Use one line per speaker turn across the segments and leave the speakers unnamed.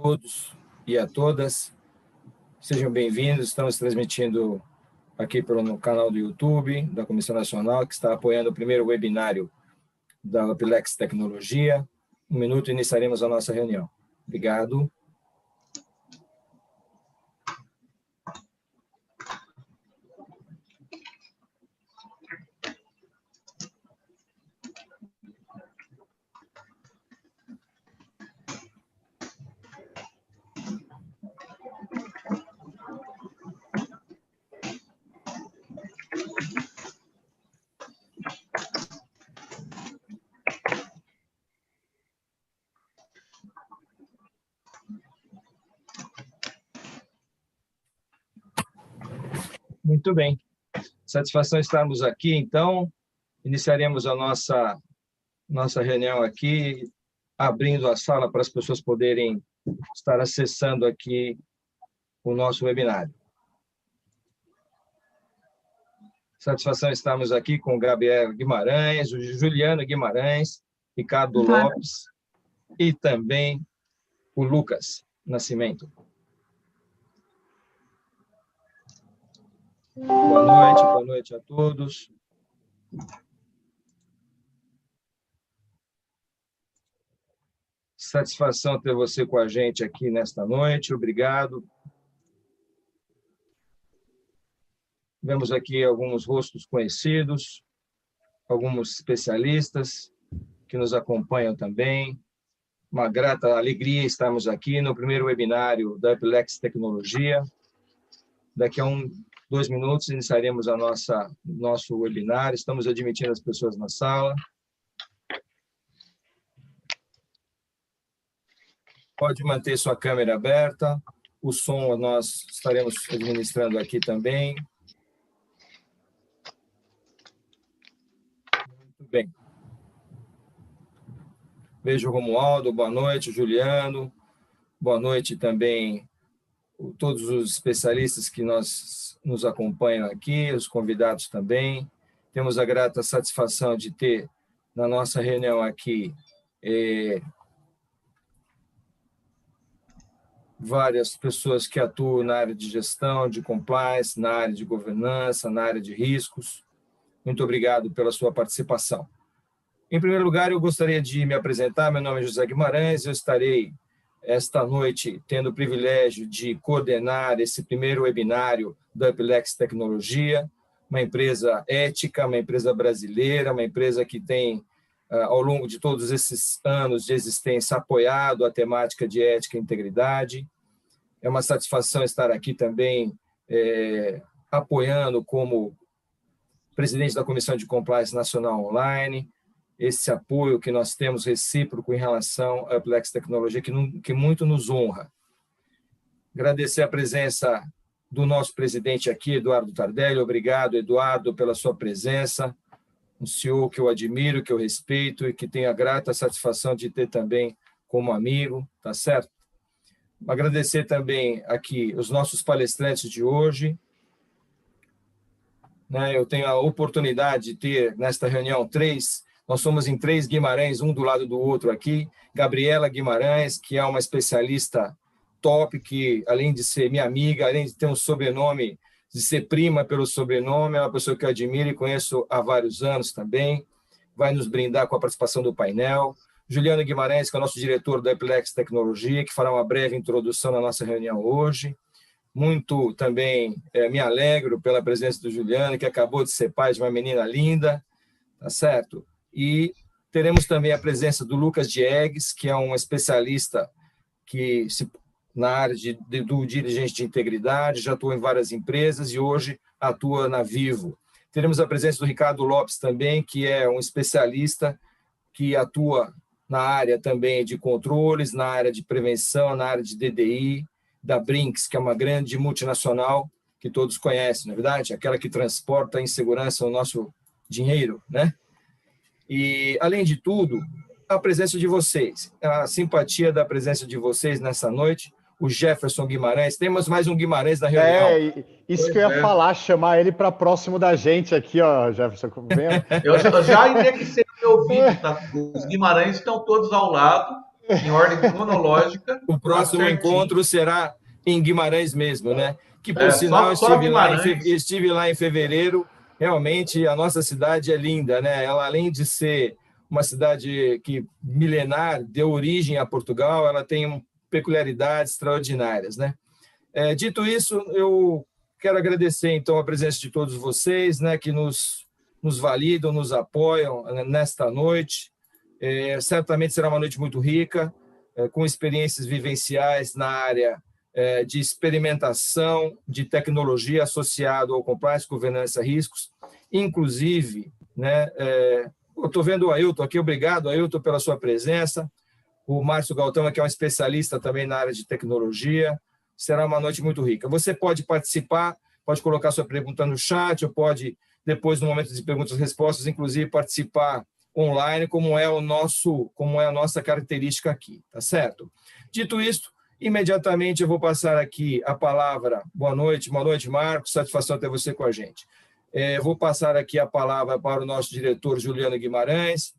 todos e a todas. Sejam bem-vindos. Estamos transmitindo aqui no canal do YouTube da Comissão Nacional, que está apoiando o primeiro webinário da Apilex Tecnologia. Um minuto e iniciaremos a nossa reunião. Obrigado. Muito bem. Satisfação estarmos aqui, então. Iniciaremos a nossa reunião aqui, abrindo a sala para as pessoas poderem estar acessando aqui o nosso webinário. Satisfação estarmos aqui com o Gabriel Guimarães, o Juliano Guimarães, Ricardo Lopes e também o Lucas Nascimento. Boa noite a todos. Satisfação ter você com a gente aqui nesta noite, obrigado. Vemos aqui alguns rostos conhecidos, alguns especialistas que nos acompanham também. Uma grata alegria estarmos aqui no primeiro webinário da Apilex Tecnologia. Daqui a 2 minutos iniciaremos nosso webinar. Estamos admitindo as pessoas na sala. Pode manter sua câmera aberta. O som nós estaremos administrando aqui também. Muito bem. Vejo o Romualdo, boa noite, Juliano. Boa noite também todos os especialistas que nos acompanham aqui, os convidados também. Temos a grata satisfação de ter na nossa reunião aqui várias pessoas que atuam na área de gestão, de compliance, na área de governança, na área de riscos. Muito obrigado pela sua participação. Em primeiro lugar, eu gostaria de me apresentar. Meu nome é José Guimarães, eu estarei esta noite tendo o privilégio de coordenar esse primeiro webinário da Apilex Tecnologia, uma empresa ética, uma empresa brasileira, uma empresa que tem, ao longo de todos esses anos de existência, apoiado a temática de ética e integridade. É uma satisfação estar aqui também apoiando como presidente da Comissão de Compliance Nacional Online, esse apoio que nós temos recíproco em relação à Apilex Tecnologia, que muito nos honra. Agradecer a presença do nosso presidente aqui, Eduardo Tardelli. Obrigado, Eduardo, pela sua presença. Um CEO que eu admiro, que eu respeito e que tenho a grata satisfação de ter também como amigo, tá certo? Agradecer também aqui os nossos palestrantes de hoje. Eu tenho a oportunidade de ter, nesta reunião, nós somos em 3 Guimarães, um do lado do outro aqui. Gabriela Guimarães, que é uma especialista top, que além de ser minha amiga, além de ter um sobrenome, de ser prima pelo sobrenome, é uma pessoa que eu admiro e conheço há vários anos também. Vai nos brindar com a participação do painel. Juliano Guimarães, que é o nosso diretor da Apilex Tecnologia, que fará uma breve introdução na nossa reunião hoje. Muito também me alegro pela presença do Juliano, que acabou de ser pai de uma menina linda, tá certo? E teremos também a presença do Lucas Diegues, que é um especialista na área do dirigente de integridade, já atua em várias empresas e hoje atua na Vivo. Teremos a presença do Ricardo Lopes também, que é um especialista que atua na área também de controles, na área de prevenção, na área de DDI, da Brinks, que é uma grande multinacional que todos conhecem, não é verdade? Aquela que transporta em segurança o nosso dinheiro, né? E, além de tudo, a presença de vocês, a simpatia da presença de vocês nessa noite, o Jefferson Guimarães. Temos mais um Guimarães na reunião.
Isso que eu ia falar, chamar ele para próximo da gente aqui, ó, Jefferson.
Eu já indexei o meu vídeo, tá? Os Guimarães estão todos ao lado. em ordem cronológica,
O
tá
próximo
certinho.
encontro será em Guimarães mesmo, né? Que, por sinal,
Só Guimarães.
estive lá em fevereiro. Realmente, a nossa cidade é linda, né? Ela, além de ser uma cidade que milenar, deu origem a Portugal, ela tem peculiaridades extraordinárias, né? Dito isso, eu quero agradecer, então, a presença de todos vocês, né, que nos validam, nos apoiam nesta noite. Certamente será uma noite muito rica, com experiências vivenciais na área de experimentação de tecnologia associado ao compliance, governança, riscos, inclusive, né, eu estou vendo o Ailton aqui, obrigado, Ailton, pela sua presença, o Márcio Galtão, que é um especialista também na área de tecnologia. Será uma noite muito rica. Você pode participar, pode colocar sua pergunta no chat, ou pode, depois, no momento de perguntas e respostas, inclusive, participar online, como é a nossa característica aqui, tá certo? Dito isto, imediatamente eu vou passar aqui a palavra. Boa noite, Marcos, satisfação ter você com a gente. Vou passar aqui a palavra para o nosso diretor, Juliano Guimarães.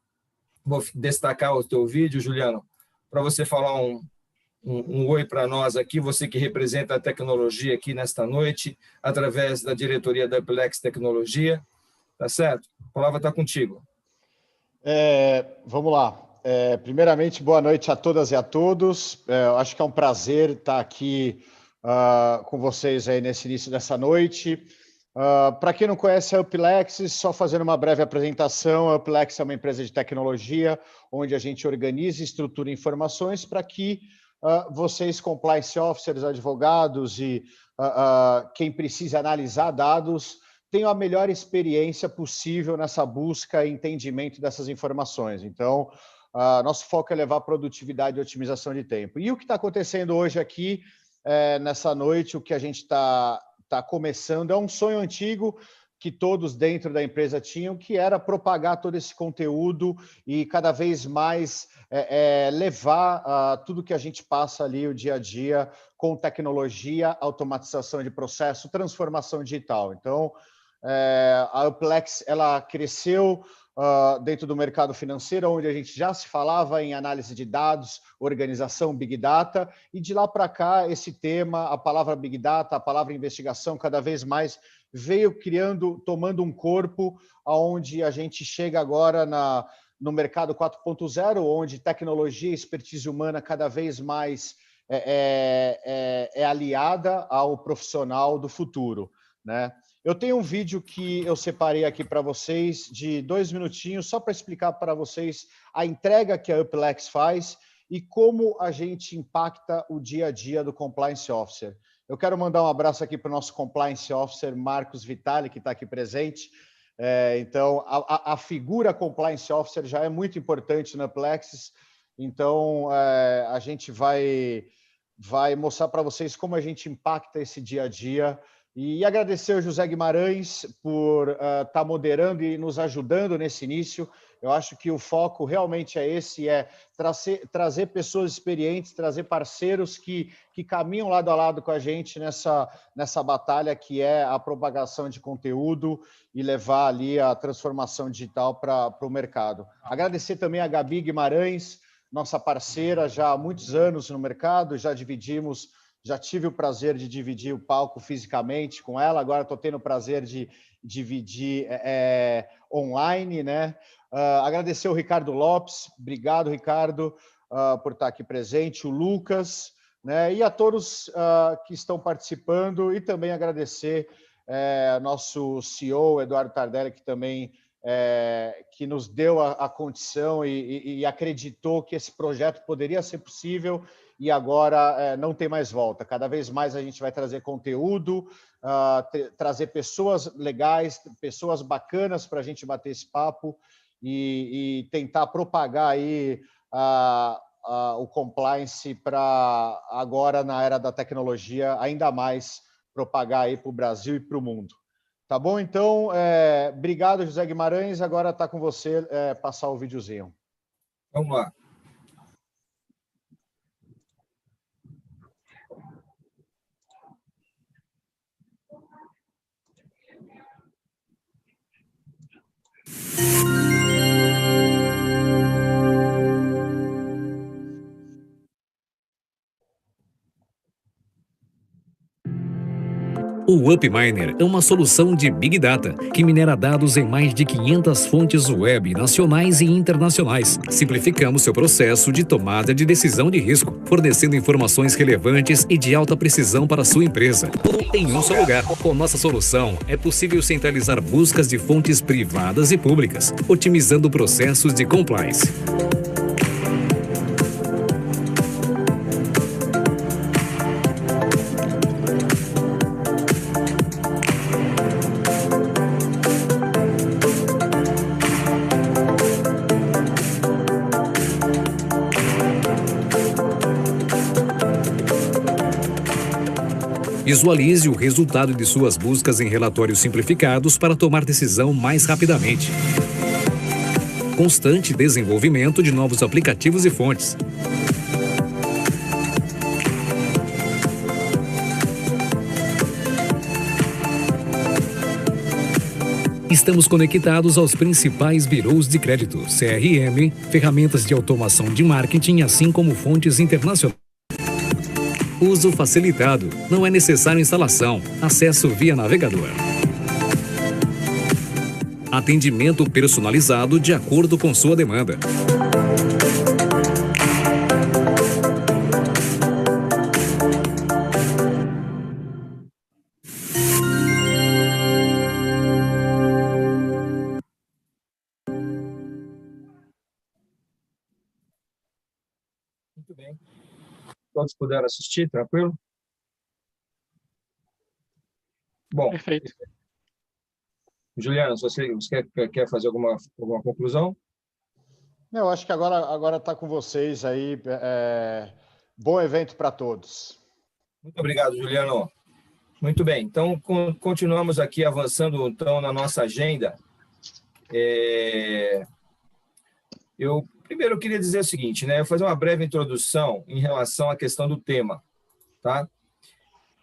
Vou destacar o teu vídeo, Juliano, para você falar um oi para nós aqui, você que representa a tecnologia aqui nesta noite, através da diretoria da Uplex Tecnologia, tá certo? A palavra está contigo.
Vamos lá. Primeiramente, boa noite a todas e a todos. Acho que é um prazer estar aqui com vocês aí nesse início dessa noite. Para quem não conhece a Uplex, só fazendo uma breve apresentação, a Uplex é uma empresa de tecnologia onde a gente organiza e estrutura informações para que vocês, compliance officers, advogados e quem precisa analisar dados, tenham a melhor experiência possível nessa busca e entendimento dessas informações. Então, nosso foco é levar produtividade e otimização de tempo. E o que está acontecendo hoje aqui, nessa noite, o que a gente está começando, é um sonho antigo que todos dentro da empresa tinham, que era propagar todo esse conteúdo e cada vez mais levar tudo que a gente passa ali o dia a dia com tecnologia, automatização de processo, transformação digital. Então, a Uplex ela cresceu dentro do mercado financeiro, onde a gente já se falava em análise de dados, organização Big Data, e de lá para cá esse tema, a palavra Big Data, a palavra investigação, cada vez mais veio tomando um corpo aonde a gente chega agora no mercado 4.0, onde tecnologia e expertise humana cada vez mais é aliada ao profissional do futuro, né? Eu tenho um vídeo que eu separei aqui para vocês de 2 minutinhos, só para explicar para vocês a entrega que a Uplex faz e como a gente impacta o dia a dia do Compliance Officer. Eu quero mandar um abraço aqui para o nosso Compliance Officer, Marcos Vitali, que está aqui presente. Então, a figura Compliance Officer já é muito importante na Uplex, então a gente vai mostrar para vocês como a gente impacta esse dia a dia. E agradecer ao José Guimarães por estar moderando e nos ajudando nesse início. Eu acho que o foco realmente é esse, trazer pessoas experientes, trazer parceiros que caminham lado a lado com a gente nessa batalha que é a propagação de conteúdo e levar ali a transformação digital para o mercado. Agradecer também a Gabi Guimarães, nossa parceira já há muitos anos no mercado, já tive o prazer de dividir o palco fisicamente com ela, agora estou tendo o prazer de dividir online, né? Agradecer o Ricardo Lopes, obrigado, Ricardo, por estar aqui presente, o Lucas, né? E a todos que estão participando, e também agradecer nosso CEO, Eduardo Tardelli, que também que nos deu a condição e acreditou que esse projeto poderia ser possível, e agora não tem mais volta. Cada vez mais a gente vai trazer conteúdo, trazer pessoas legais, pessoas bacanas para a gente bater esse papo e tentar propagar aí o compliance para agora, na era da tecnologia, ainda mais propagar aí para o Brasil e para o mundo. Tá bom? Então, obrigado, José Guimarães. Agora está com você passar o videozinho.
Vamos lá.
O UpMiner é uma solução de Big Data que minera dados em mais de 500 fontes web nacionais e internacionais. Simplificamos seu processo de tomada de decisão de risco, fornecendo informações relevantes e de alta precisão para sua empresa. Tudo em um só lugar. Com nossa solução, é possível centralizar buscas de fontes privadas e públicas, otimizando processos de compliance. Visualize o resultado de suas buscas em relatórios simplificados para tomar decisão mais rapidamente. Constante desenvolvimento de novos aplicativos e fontes. Estamos conectados aos principais birôs de crédito, CRM, ferramentas de automação de marketing, assim como fontes internacionais. Uso facilitado. Não é necessário instalação. Acesso via navegador. Atendimento personalizado de acordo com sua demanda.
Muito bem. Todos puderam assistir, tranquilo? Bom,
Perfeito.
Juliana, você quer fazer alguma conclusão?
Eu acho que agora está com vocês aí. Bom evento para todos.
Muito obrigado, Juliano. Muito bem, então continuamos aqui avançando então na nossa agenda. Eu primeiro queria dizer o seguinte, né? Eu vou fazer uma breve introdução em relação à questão do tema, tá?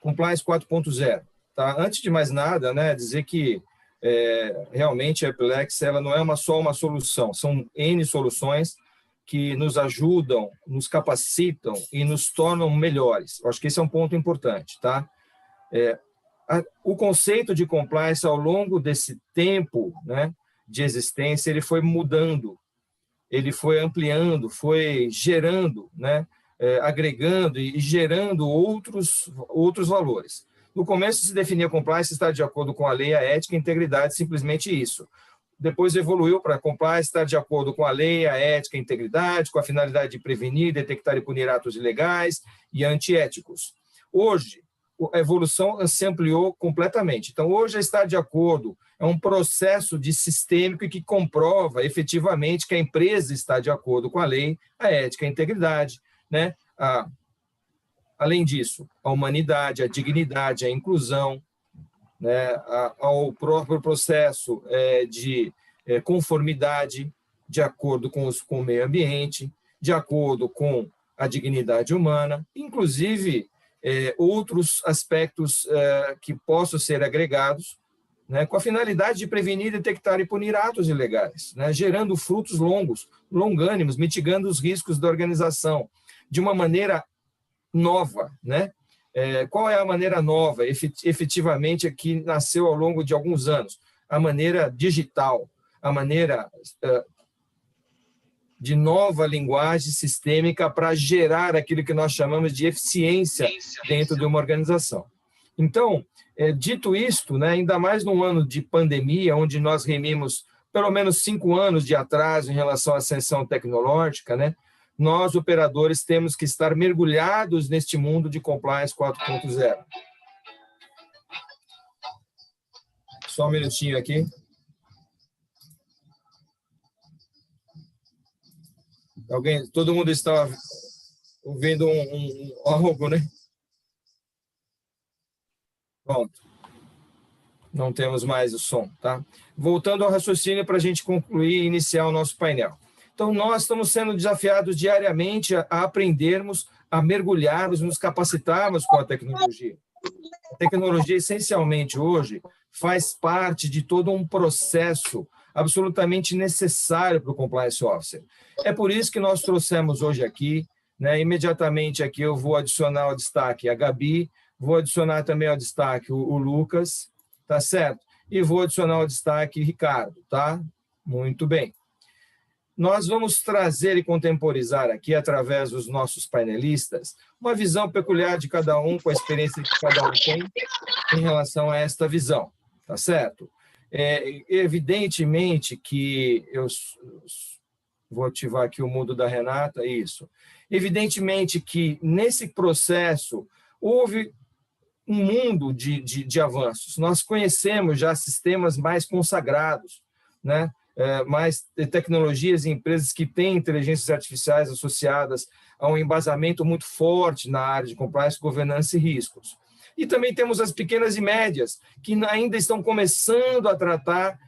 Compliance 4.0, tá? Antes de mais nada, né, dizer que realmente a Upilex ela não é só uma solução, são N soluções que nos ajudam, nos capacitam e nos tornam melhores. Eu acho que esse é um ponto importante, tá? O conceito de compliance ao longo desse tempo, né, de existência, ele foi mudando, ele foi ampliando, foi gerando, né, agregando e gerando outros valores. No começo se definia compliance estar de acordo com a lei, a ética e a integridade, simplesmente isso. Depois evoluiu para compliance estar de acordo com a lei, a ética e a integridade, com a finalidade de prevenir, detectar e punir atos ilegais e antiéticos. Hoje, a evolução se ampliou completamente. Então, hoje, estar de acordo é um processo de sistêmico e que comprova efetivamente que a empresa está de acordo com a lei, a ética e a integridade, né? Além disso, a humanidade, a dignidade, a inclusão, né? Ao próprio processo de conformidade, de acordo com o meio ambiente, de acordo com a dignidade humana, inclusive outros aspectos que possam ser agregados, né, com a finalidade de prevenir, detectar e punir atos ilegais, né, gerando frutos longânimos, mitigando os riscos da organização de uma maneira nova, né? Qual é a maneira nova, efetivamente, que nasceu ao longo de alguns anos? A maneira digital, a maneira de nova linguagem sistêmica para gerar aquilo que nós chamamos de eficiência dentro de uma organização. Então, dito isto, né, ainda mais num ano de pandemia, onde nós remimos pelo menos 5 anos de atraso em relação à ascensão tecnológica, né, nós, operadores, temos que estar mergulhados neste mundo de Compliance 4.0. Só um minutinho aqui. Todo mundo está ouvindo algo, né? Pronto. Não temos mais o som, tá? Voltando ao raciocínio para a gente concluir e iniciar o nosso painel. Então, nós estamos sendo desafiados diariamente a aprendermos, a mergulharmos, nos capacitarmos com a tecnologia. A tecnologia, essencialmente, hoje, faz parte de todo um processo absolutamente necessário para o Compliance Officer. É por isso que nós trouxemos hoje aqui, né, imediatamente aqui eu vou adicionar ao destaque a Gabi, Vou adicionar também ao destaque o Lucas, tá certo? E vou adicionar ao destaque Ricardo, tá? Muito bem. Nós vamos trazer e contemporizar aqui, através dos nossos painelistas, uma visão peculiar de cada um, com a experiência que cada um tem em relação a esta visão, tá certo? Evidentemente que eu vou ativar aqui o mudo da Renata, isso. Evidentemente que nesse processo houve um mundo de avanços. Nós conhecemos já sistemas mais consagrados, né? Mais tecnologias e empresas que têm inteligências artificiais associadas a um embasamento muito forte na área de compliance, governança e riscos. E também temos as pequenas e médias, que ainda estão começando a tratar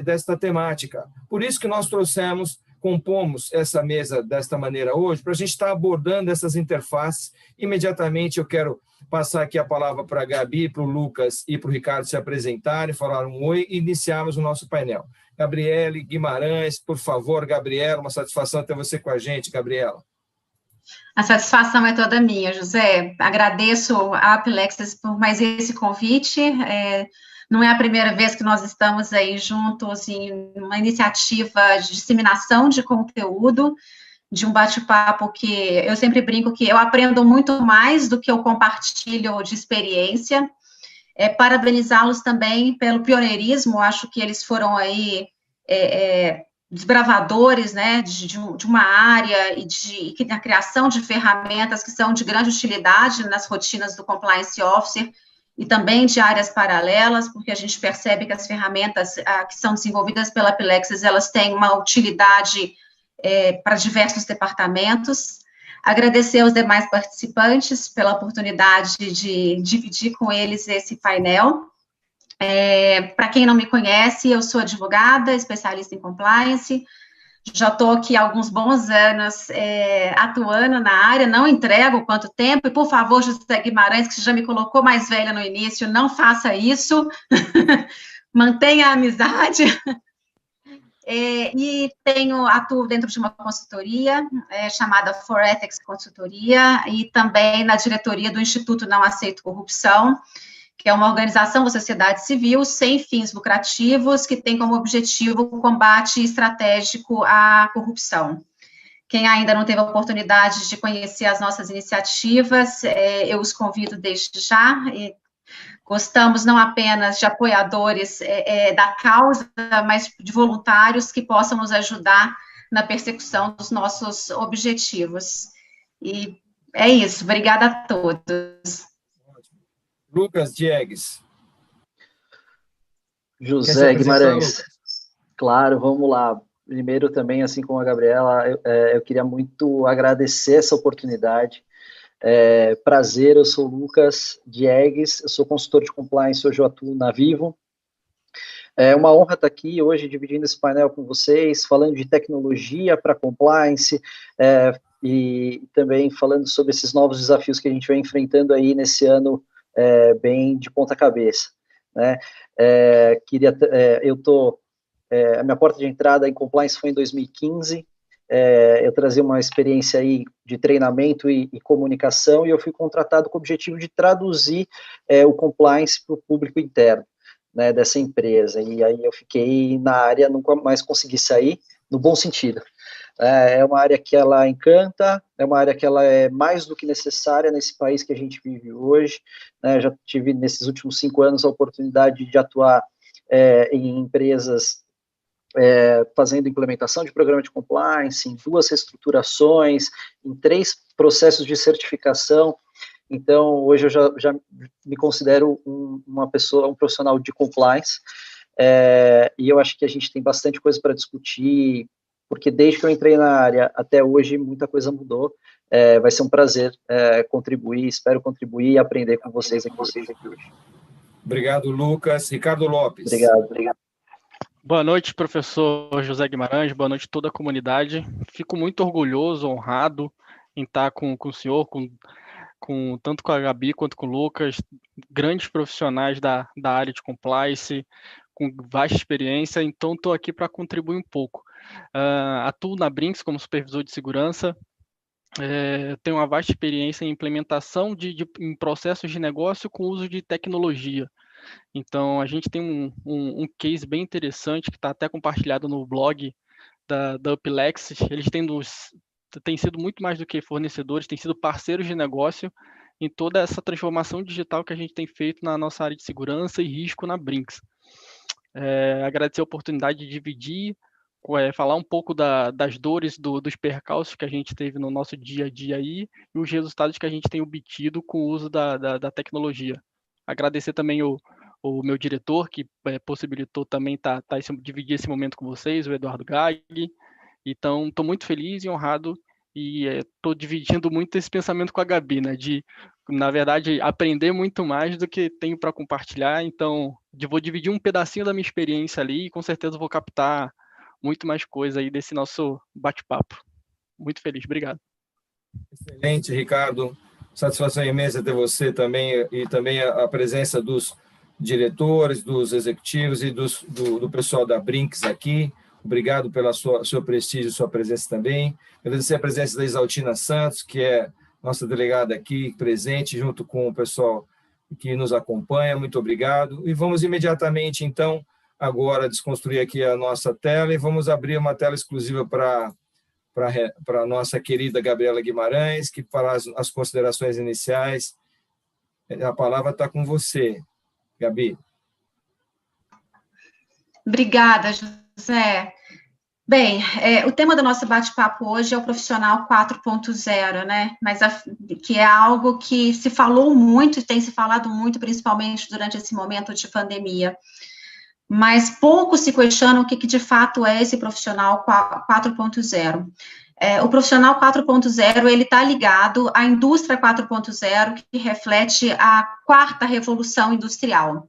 desta temática. Por isso que nós compomos essa mesa desta maneira hoje, para a gente estar abordando essas interfaces. Imediatamente eu quero passar aqui a palavra para a Gabi, para o Lucas e para o Ricardo se apresentarem, falar um oi e iniciarmos o nosso painel. Gabriele Guimarães, por favor, Gabriela, uma satisfação ter você com a gente, Gabriela.
A satisfação é toda minha, José. Agradeço a Apilexis por mais esse convite. Não é a primeira vez que nós estamos aí juntos em uma iniciativa de disseminação de conteúdo, de um bate-papo que eu sempre brinco que eu aprendo muito mais do que eu compartilho de experiência. Parabenizá-los também pelo pioneirismo, acho que eles foram aí desbravadores, né, de uma área e na criação de ferramentas que são de grande utilidade nas rotinas do Compliance Officer e também de áreas paralelas, porque a gente percebe que as ferramentas que são desenvolvidas pela Apilexis, elas têm uma utilidade para diversos departamentos. Agradecer aos demais participantes pela oportunidade de dividir com eles esse painel. Para quem não me conhece, eu sou advogada, especialista em compliance, já estou aqui há alguns bons anos atuando na área, não entrego quanto tempo, e por favor, José Guimarães, que você já me colocou mais velha no início, não faça isso, mantenha a amizade. E atuo dentro de uma consultoria chamada For Ethics Consultoria, e também na diretoria do Instituto Não Aceito Corrupção, que é uma organização da sociedade civil sem fins lucrativos, que tem como objetivo o combate estratégico à corrupção. Quem ainda não teve a oportunidade de conhecer as nossas iniciativas, eu os convido desde já. Gostamos não apenas de apoiadores da causa, mas de voluntários que possam nos ajudar na persecução dos nossos objetivos. E é isso, obrigada a todos.
Lucas Diegues.
José Guimarães. Claro, vamos lá. Primeiro também, assim como a Gabriela, eu queria muito agradecer essa oportunidade. Prazer, eu sou o Lucas Diegues, eu sou consultor de compliance, hoje eu atuo na Vivo. É uma honra estar aqui hoje dividindo esse painel com vocês, falando de tecnologia para compliance, e também falando sobre esses novos desafios que a gente vem enfrentando aí nesse ano bem de ponta cabeça, né? A minha porta de entrada em compliance foi em 2015, eu trazia uma experiência aí de treinamento e comunicação, e eu fui contratado com o objetivo de traduzir o compliance para o público interno, né, dessa empresa, e aí eu fiquei na área, nunca mais consegui sair, no bom sentido. É uma área que ela encanta, é uma área que ela é mais do que necessária nesse país que a gente vive hoje, né? Já tive, nesses últimos 5 anos, a oportunidade de atuar em empresas fazendo implementação de programa de compliance, em 2 reestruturações, em 3 processos de certificação. Então, hoje eu já me considero um profissional de compliance, e eu acho que a gente tem bastante coisa para discutir, porque desde que eu entrei na área até hoje, muita coisa mudou. Vai ser um prazer contribuir, espero contribuir e aprender com vocês aqui hoje.
Obrigado, Lucas. Ricardo Lopes.
Obrigado.
Boa noite, professor José Guimarães, boa noite a toda a comunidade. Fico muito orgulhoso, honrado em estar com o senhor, tanto com a Gabi quanto com o Lucas, grandes profissionais da área de compliance, com vasta experiência, então estou aqui para contribuir um pouco. Atuo na Brinks como supervisor de segurança, tenho uma vasta experiência em implementação em processos de negócio com uso de tecnologia. Então, a gente tem um case bem interessante que está até compartilhado no blog da Upilex. Eles têm sido muito mais do que fornecedores, têm sido parceiros de negócio em toda essa transformação digital que a gente tem feito na nossa área de segurança e risco na Brinks. Agradecer a oportunidade de dividir, falar um pouco das dores, dos percalços que a gente teve no nosso dia a dia aí e os resultados que a gente tem obtido com o uso da tecnologia. Agradecer também o meu diretor, que possibilitou também dividir esse momento com vocês, o Eduardo Gag. Então, estou muito feliz e honrado e estou dividindo muito esse pensamento com a Gabi, né? De, na verdade, aprender muito mais do que tenho para compartilhar. Então, vou dividir um pedacinho da minha experiência ali e com certeza vou captar muito mais coisa aí desse nosso bate-papo. Muito feliz, obrigado.
Excelente, Ricardo. Satisfação imensa ter você também e também a presença dos diretores, dos executivos e do pessoal da Brinks aqui. Obrigado pela seu prestígio e sua presença também. Agradecer a presença da Isaltina Santos, que é nossa delegada aqui presente, junto com o pessoal que nos acompanha. Muito obrigado. E vamos imediatamente, então, agora desconstruir aqui a nossa tela e vamos abrir uma tela exclusiva para a nossa querida Gabriela Guimarães, que fará as considerações iniciais. A palavra está com você, Gabi.
Obrigada, José. Bem, o tema do nosso bate-papo hoje é o profissional 4.0, né? Mas que é algo que se falou muito e tem se falado muito, principalmente durante esse momento de pandemia. Mas pouco se questiona o que de fato é esse profissional 4.0. O profissional 4.0, ele está ligado à indústria 4.0, que reflete a quarta revolução industrial.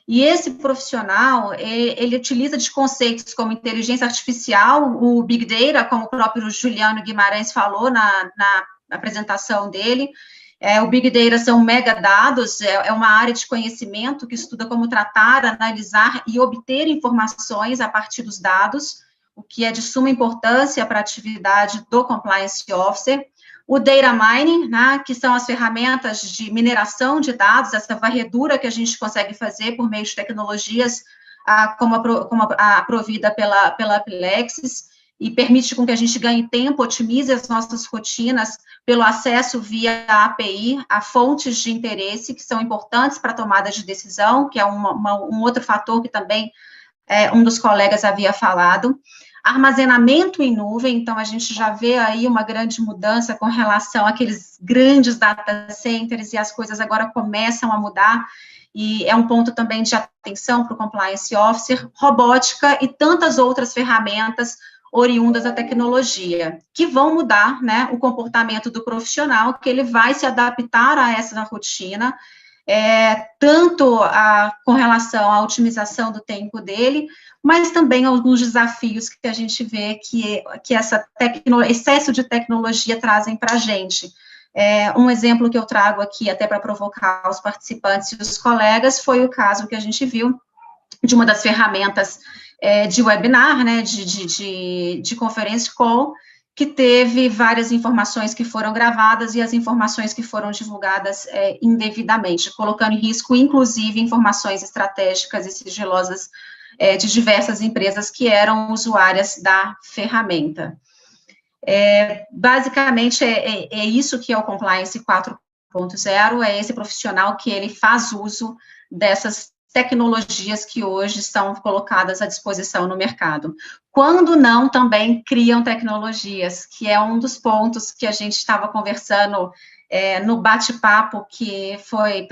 E esse profissional, ele utiliza de conceitos como inteligência artificial, o Big Data, como o próprio Juliano Guimarães falou na apresentação dele. O Big Data são megadados, é uma área de conhecimento que estuda como tratar, analisar e obter informações a partir dos dados, o que é de suma importância para a atividade do Compliance Officer. O Data Mining, né, que são as ferramentas de mineração de dados, essa varredura que a gente consegue fazer por meio de tecnologias como a provida pela Apilexis, e permite com que a gente ganhe tempo, otimize as nossas rotinas pelo acesso via API a fontes de interesse que são importantes para a tomada de decisão, que é um outro fator que também um dos colegas havia falado. Armazenamento em nuvem, então a gente já vê aí uma grande mudança com relação àqueles grandes data centers e as coisas agora começam a mudar, e é um ponto também de atenção para o Compliance Officer, robótica e tantas outras ferramentas oriundas da tecnologia, que vão mudar, né, o comportamento do profissional, que ele vai se adaptar a essa rotina, tanto com relação à otimização do tempo dele, mas também alguns desafios que a gente vê que excesso de tecnologia trazem para a gente. Um exemplo que eu trago aqui, até para provocar os participantes e os colegas, foi o caso que a gente viu de uma das ferramentas de webinar, né, de conference call, que teve várias informações que foram gravadas e as informações que foram divulgadas indevidamente, colocando em risco, inclusive, informações estratégicas e sigilosas de diversas empresas que eram usuárias da ferramenta. Basicamente, é isso que é o Compliance 4.0, é esse profissional que ele faz uso dessas tecnologias que hoje estão colocadas à disposição no mercado. Quando não, também criam tecnologias, que é um dos pontos que a gente estava conversando no bate-papo que foi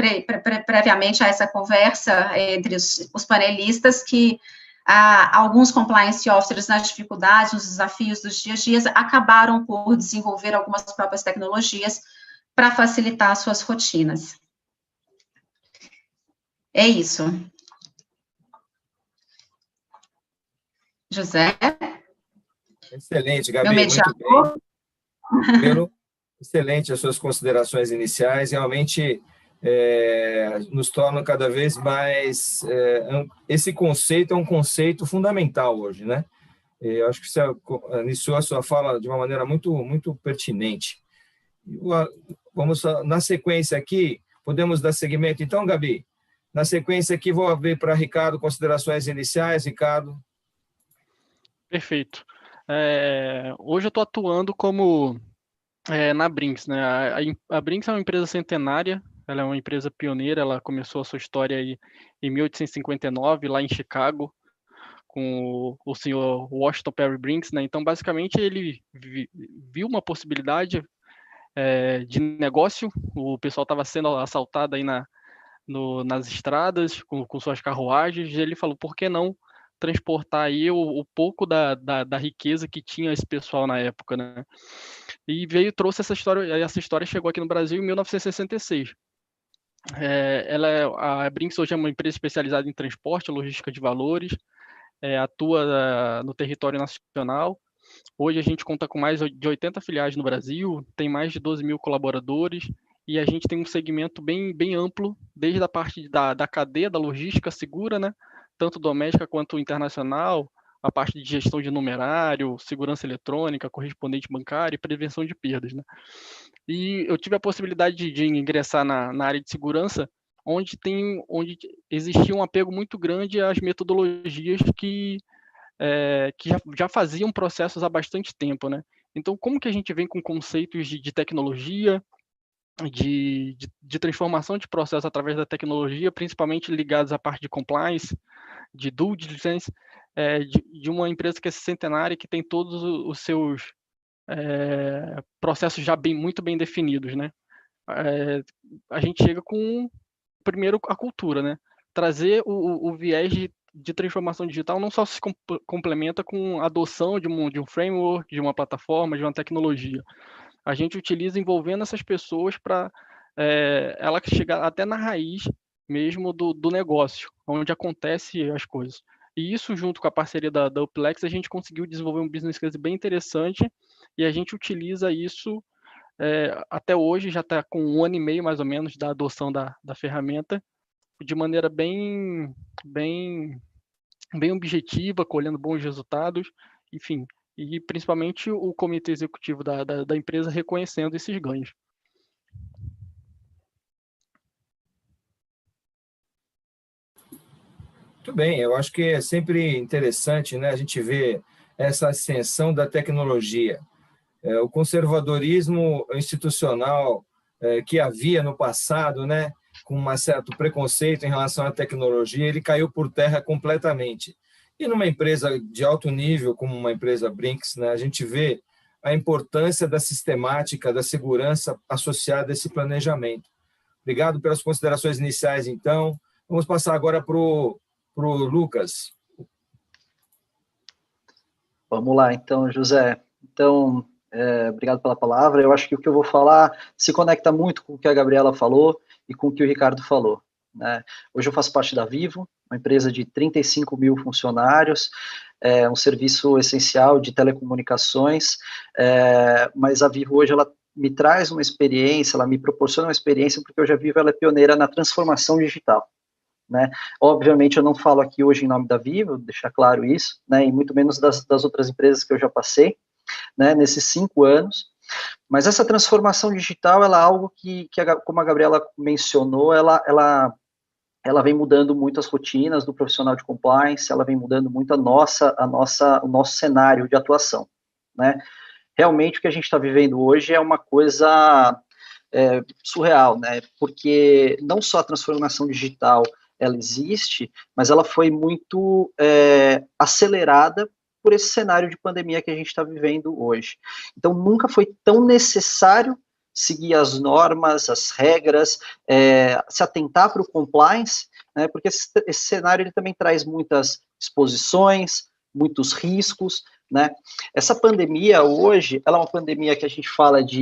previamente a essa conversa entre os panelistas, que alguns compliance officers, nas dificuldades, nos desafios dos dias a dias, acabaram por desenvolver algumas próprias tecnologias para facilitar as suas rotinas. É isso. José?
Excelente, Gabi, muito bem. Primeiro, excelente as suas considerações iniciais, realmente nos tornam cada vez mais... esse conceito é um conceito fundamental hoje, né? Eu acho que você iniciou a sua fala de uma maneira muito, muito pertinente. Vamos na sequência aqui, podemos dar seguimento então, Gabi? Na sequência aqui, vou abrir para Ricardo considerações iniciais. Ricardo.
Perfeito. Hoje eu estou atuando como na Brinks, né? A Brinks é uma empresa centenária, ela é uma empresa pioneira, ela começou a sua história aí em 1859, lá em Chicago, com o senhor Washington Perry Brinks, né? Então, basicamente, ele viu uma possibilidade de negócio, o pessoal estava sendo assaltado aí nas estradas, com suas carruagens, e ele falou, por que não transportar aí o pouco da riqueza que tinha esse pessoal na época, né? E trouxe essa história chegou aqui no Brasil em 1966. A Brinks hoje é uma empresa especializada em transporte, logística de valores, atua no território nacional. Hoje a gente conta com mais de 80 filiais no Brasil, tem mais de 12 mil colaboradores, e a gente tem um segmento bem, bem amplo, desde a parte da cadeia da logística segura, né? Tanto doméstica quanto internacional, a parte de gestão de numerário, segurança eletrônica, correspondente bancário e prevenção de perdas, né? E eu tive a possibilidade de ingressar na área de segurança, onde existia um apego muito grande às metodologias que já faziam processos há bastante tempo, né? Então, como que a gente vem com conceitos de tecnologia, de transformação de processos através da tecnologia, principalmente ligados à parte de compliance, de due diligence, de uma empresa que é centenária e que tem todos os seus processos já muito bem definidos, né? A gente chega com, primeiro, a cultura, né? Trazer o viés de transformação digital não só se complementa com a adoção de um framework, de uma plataforma, de uma tecnologia. A gente utiliza envolvendo essas pessoas para ela chegar até na raiz mesmo do negócio, onde acontecem as coisas. E isso, junto com a parceria da UpLex, a gente conseguiu desenvolver um business case bem interessante e a gente utiliza isso até hoje, já está com 1 ano e meio mais ou menos da adoção da ferramenta, de maneira bem objetiva, colhendo bons resultados, enfim, e principalmente o comitê executivo da empresa reconhecendo esses ganhos.
Muito bem, eu acho que é sempre interessante, né, a gente ver essa ascensão da tecnologia. O conservadorismo institucional que havia no passado, né, com um certo preconceito em relação à tecnologia, ele caiu por terra completamente. E numa empresa de alto nível, como uma empresa Brinks, né, a gente vê a importância da sistemática, da segurança associada a esse planejamento. Obrigado pelas considerações iniciais, então. Vamos passar agora para o Lucas.
Vamos lá, então, José. Então, obrigado pela palavra. Eu acho que o que eu vou falar se conecta muito com o que a Gabriela falou e com o que o Ricardo falou, né? Hoje eu faço parte da Vivo, uma empresa de 35 mil funcionários, um serviço essencial de telecomunicações, mas a Vivo hoje ela me traz uma experiência, ela me proporciona uma experiência, porque hoje a Vivo ela é pioneira na transformação digital, né? Obviamente eu não falo aqui hoje em nome da Vivo, vou deixar claro isso, né? E muito menos das outras empresas que eu já passei, né, nesses 5 anos, mas essa transformação digital, ela é algo que como a Gabriela mencionou, ela vem mudando muito as rotinas do profissional de compliance, ela vem mudando muito o nosso cenário de atuação, né? Realmente o que a gente está vivendo hoje é uma coisa surreal, né? Porque não só a transformação digital ela existe, mas ela foi muito acelerada por esse cenário de pandemia que a gente está vivendo hoje. Então, nunca foi tão necessário seguir as normas, as regras, se atentar para o compliance, né, porque esse cenário ele também traz muitas exposições, muitos riscos, né? Essa pandemia hoje, ela é uma pandemia que a gente fala do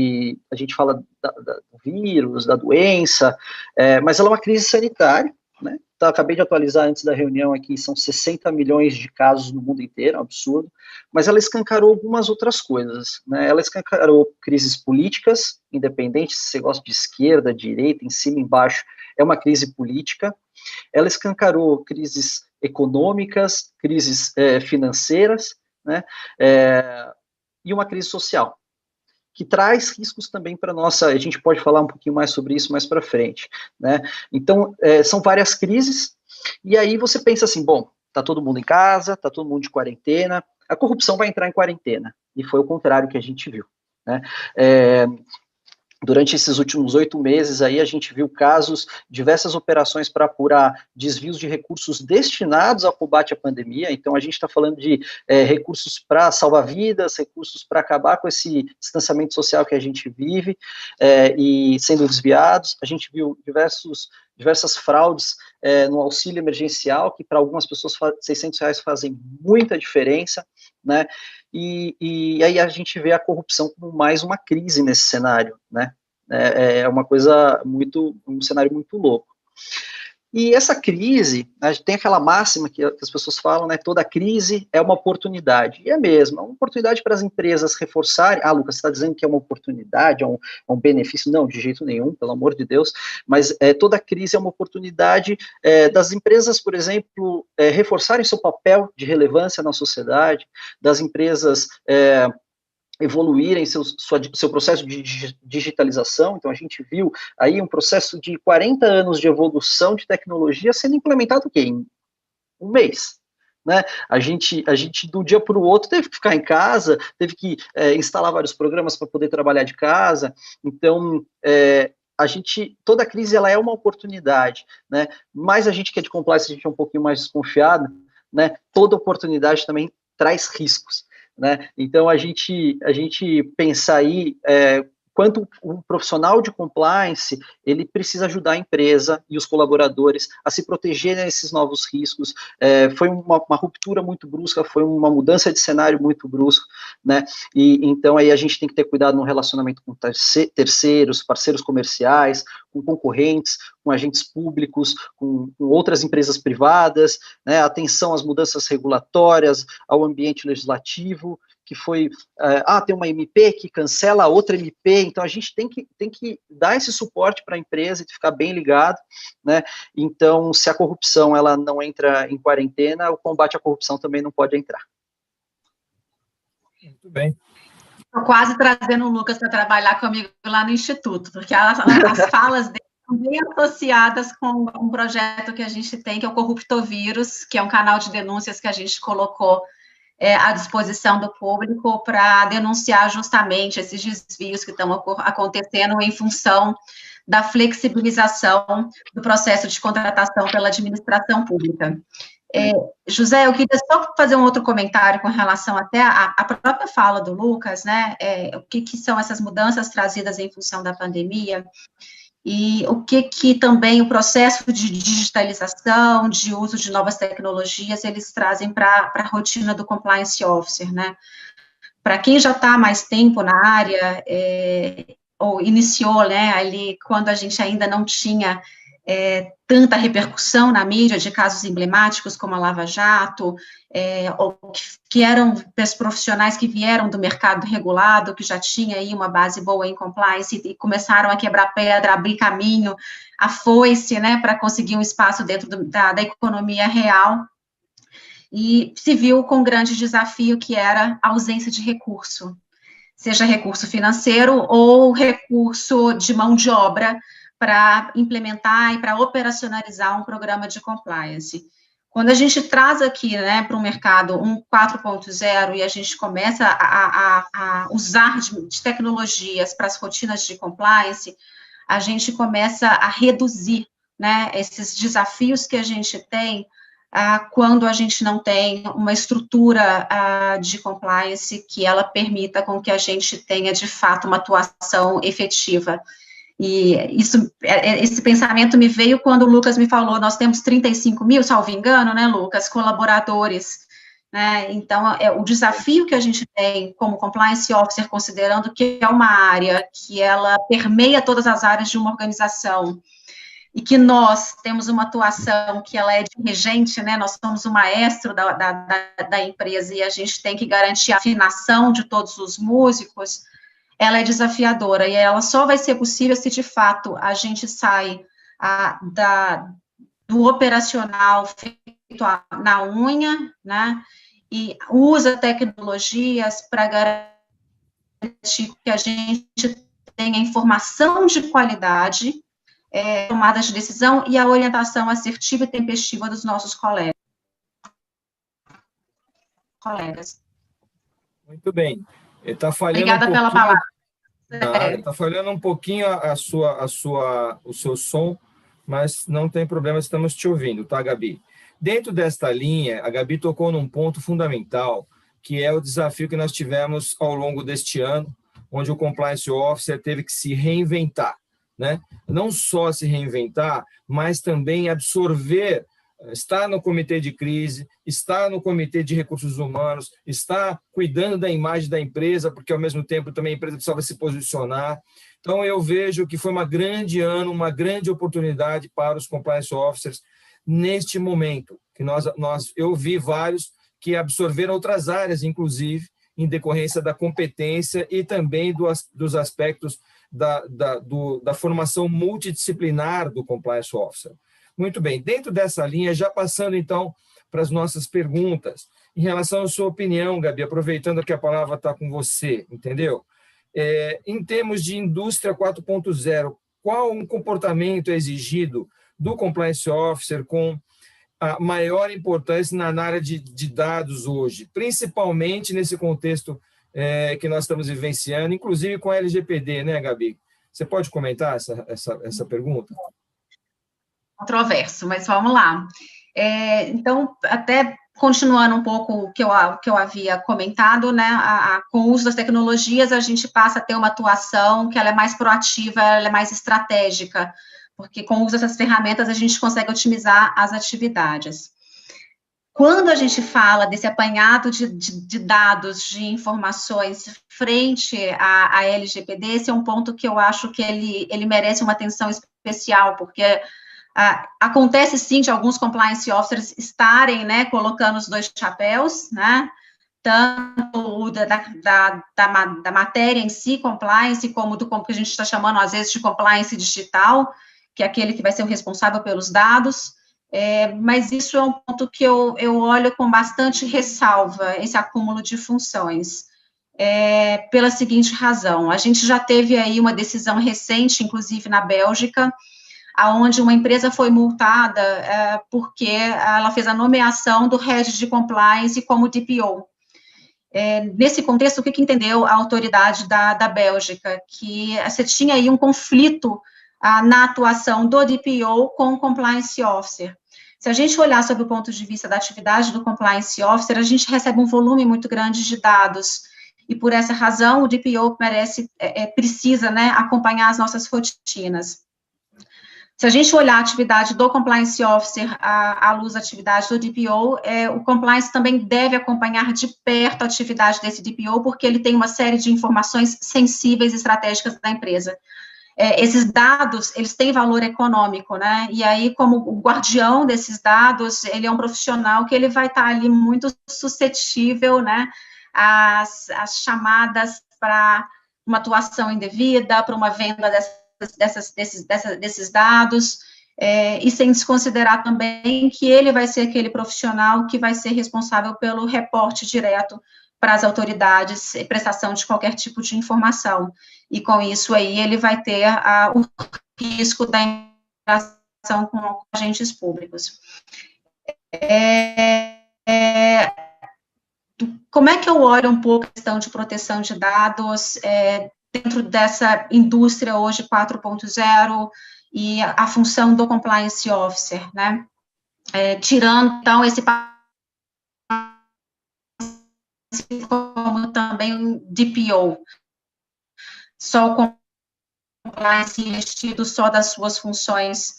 vírus, da doença, mas ela é uma crise sanitária, né? Então, acabei de atualizar antes da reunião aqui, são 60 milhões de casos no mundo inteiro, é um absurdo, mas ela escancarou algumas outras coisas, né? Ela escancarou crises políticas, independente se você gosta de esquerda, direita, em cima, embaixo, é uma crise política. Ela escancarou crises econômicas, crises financeiras, né? E uma crise social. que traz riscos também para nossa, a gente pode falar um pouquinho mais sobre isso mais para frente, né? Então, são várias crises, e aí você pensa assim, bom, está todo mundo em casa, está todo mundo de quarentena, a corrupção vai entrar em quarentena, e foi o contrário que a gente viu, né? Durante esses últimos 8 meses aí, a gente viu casos, diversas operações para apurar desvios de recursos destinados ao combate à pandemia. Então, a gente está falando de recursos para salvar vidas, recursos para acabar com esse distanciamento social que a gente vive e sendo desviados. A gente viu diversas fraudes no auxílio emergencial, que para algumas pessoas R$600 fazem muita diferença, né? E aí a gente vê a corrupção como mais uma crise nesse cenário, né? É uma coisa um cenário muito louco. E essa crise, a gente tem aquela máxima que as pessoas falam, né? Toda crise é uma oportunidade. E é mesmo, é uma oportunidade para as empresas reforçarem. Ah, Lucas, você está dizendo que é uma oportunidade, é um benefício? Não, de jeito nenhum, pelo amor de Deus. Mas toda crise é uma oportunidade das empresas, por exemplo, reforçarem seu papel de relevância na sociedade, das empresas evoluírem seu processo de digitalização. Então, a gente viu aí um processo de 40 anos de evolução de tecnologia sendo implementado em um mês. Né? A gente, de um dia para o outro, teve que ficar em casa, teve que instalar vários programas para poder trabalhar de casa. Então, toda crise ela é uma oportunidade, né? Mas a gente que é de compliance, a gente é um pouquinho mais desconfiado, né? Toda oportunidade também traz riscos, né? Então, a gente pensa aí quanto um profissional de compliance, ele precisa ajudar a empresa e os colaboradores a se protegerem desses novos riscos. Foi uma ruptura muito brusca, foi uma mudança de cenário muito brusco, né? E então aí a gente tem que ter cuidado no relacionamento com terceiros, parceiros comerciais, com concorrentes, com agentes públicos, com outras empresas privadas, né? Atenção às mudanças regulatórias, ao ambiente legislativo, que foi, tem uma MP que cancela a outra MP, então a gente tem que dar esse suporte para a empresa e ficar bem ligado, né? Então, se a corrupção ela não entra em quarentena, o combate à corrupção também não pode entrar.
Muito bem.
Estou quase trazendo o Lucas para trabalhar comigo lá no Instituto, porque as falas dele são bem associadas com um projeto que a gente tem, que é o Corruptovírus, que é um canal de denúncias que a gente colocou à disposição do público para denunciar justamente esses desvios que estão acontecendo em função da flexibilização do processo de contratação pela administração pública. José, eu queria só fazer um outro comentário com relação até à própria fala do Lucas, né? O que são essas mudanças trazidas em função da pandemia e o que também o processo de digitalização, de uso de novas tecnologias, eles trazem para a rotina do compliance officer, né? Para quem já está há mais tempo na área, ou iniciou, né, ali, quando a gente ainda não tinha tanta repercussão na mídia de casos emblemáticos como a Lava Jato, ou que eram profissionais que vieram do mercado regulado, que já tinha aí uma base boa em compliance e começaram a quebrar pedra, abrir caminho, a foice, né, para conseguir um espaço dentro da economia real, e se viu com um grande desafio que era a ausência de recurso, seja recurso financeiro ou recurso de mão de obra, para implementar e para operacionalizar um programa de compliance. Quando a gente traz aqui, né, para o mercado um 4.0 e a gente começa a usar de tecnologias para as rotinas de compliance, a gente começa a reduzir, né, esses desafios que a gente tem quando a gente não tem uma estrutura de compliance que ela permita com que a gente tenha, de fato, uma atuação efetiva. E esse pensamento me veio quando o Lucas me falou, nós temos 35 mil, salvo engano, né, Lucas, colaboradores, né, então, o desafio que a gente tem como compliance officer, considerando que é uma área que ela permeia todas as áreas de uma organização, e que nós temos uma atuação que ela é dirigente, né, nós somos o maestro da empresa, e a gente tem que garantir a afinação de todos os músicos, ela é desafiadora, e ela só vai ser possível se, de fato, a gente sai do operacional feito na unha, né, e usa tecnologias para que a gente tenha informação de qualidade, tomada de decisão e a orientação assertiva e tempestiva dos nossos colegas.
Muito bem. Está falhando
Obrigada pela palavra.
Está falhando um pouquinho o seu som, mas não tem problema, estamos te ouvindo, tá, Gabi? Dentro desta linha, a Gabi tocou num ponto fundamental, que é o desafio que nós tivemos ao longo deste ano, onde o Compliance Officer teve que se reinventar, né? Não só se reinventar, mas também absorver, estar no comitê de crise, estar no comitê de recursos humanos, estar cuidando da imagem da empresa, porque ao mesmo tempo também a empresa precisava se posicionar. Então eu vejo que foi uma grande oportunidade para os Compliance Officers neste momento, que eu vi vários que absorveram outras áreas, inclusive, em decorrência da competência e também dos aspectos da formação multidisciplinar do Compliance Officer. Muito bem, dentro dessa linha, já passando então para as nossas perguntas, em relação à sua opinião, Gabi, aproveitando que a palavra está com você, entendeu? Em termos de indústria 4.0, qual um comportamento é exigido do Compliance Officer com a maior importância na área de dados hoje, principalmente nesse contexto que nós estamos vivenciando, inclusive com a LGPD, né, Gabi? Você pode comentar essa pergunta?
Controverso, mas vamos lá. Então, até continuando um pouco o que eu havia comentado, né, com o uso das tecnologias, a gente passa a ter uma atuação que ela é mais proativa, ela é mais estratégica, porque com o uso dessas ferramentas a gente consegue otimizar as atividades. Quando a gente fala desse apanhado de dados, de informações frente à LGPD, esse é um ponto que eu acho que ele merece uma atenção especial, porque acontece sim de alguns compliance officers estarem, né, colocando os dois chapéus, né, tanto da matéria em si, compliance, como do que a gente está chamando, às vezes, de compliance digital, que é aquele que vai ser o responsável pelos dados, mas isso é um ponto que eu olho com bastante ressalva, esse acúmulo de funções, pela seguinte razão: a gente já teve aí uma decisão recente, inclusive na Bélgica, onde uma empresa foi multada porque ela fez a nomeação do Head de Compliance como DPO. Nesse contexto, o que entendeu a autoridade da Bélgica? Que você tinha aí um conflito na atuação do DPO com o Compliance Officer. Se a gente olhar sob o ponto de vista da atividade do Compliance Officer, a gente recebe um volume muito grande de dados, e por essa razão o DPO precisa, né, acompanhar as nossas rotinas. Se a gente olhar a atividade do Compliance Officer à luz da atividade do DPO, o Compliance também deve acompanhar de perto a atividade desse DPO, porque ele tem uma série de informações sensíveis e estratégicas da empresa. Esses dados, eles têm valor econômico, né, e aí, como o guardião desses dados, ele é um profissional que ele vai estar ali muito suscetível, né, às chamadas para uma atuação indevida, para uma venda desses dados, e sem desconsiderar também que ele vai ser aquele profissional que vai ser responsável pelo reporte direto para as autoridades e prestação de qualquer tipo de informação. E com isso aí ele vai ter o risco da interação com agentes públicos. Como é que eu olho um pouco a questão de proteção de dados dentro dessa indústria hoje 4.0 e a função do Compliance Officer, né? Tirando, então, esse como também DPO, só o compliance investido só das suas funções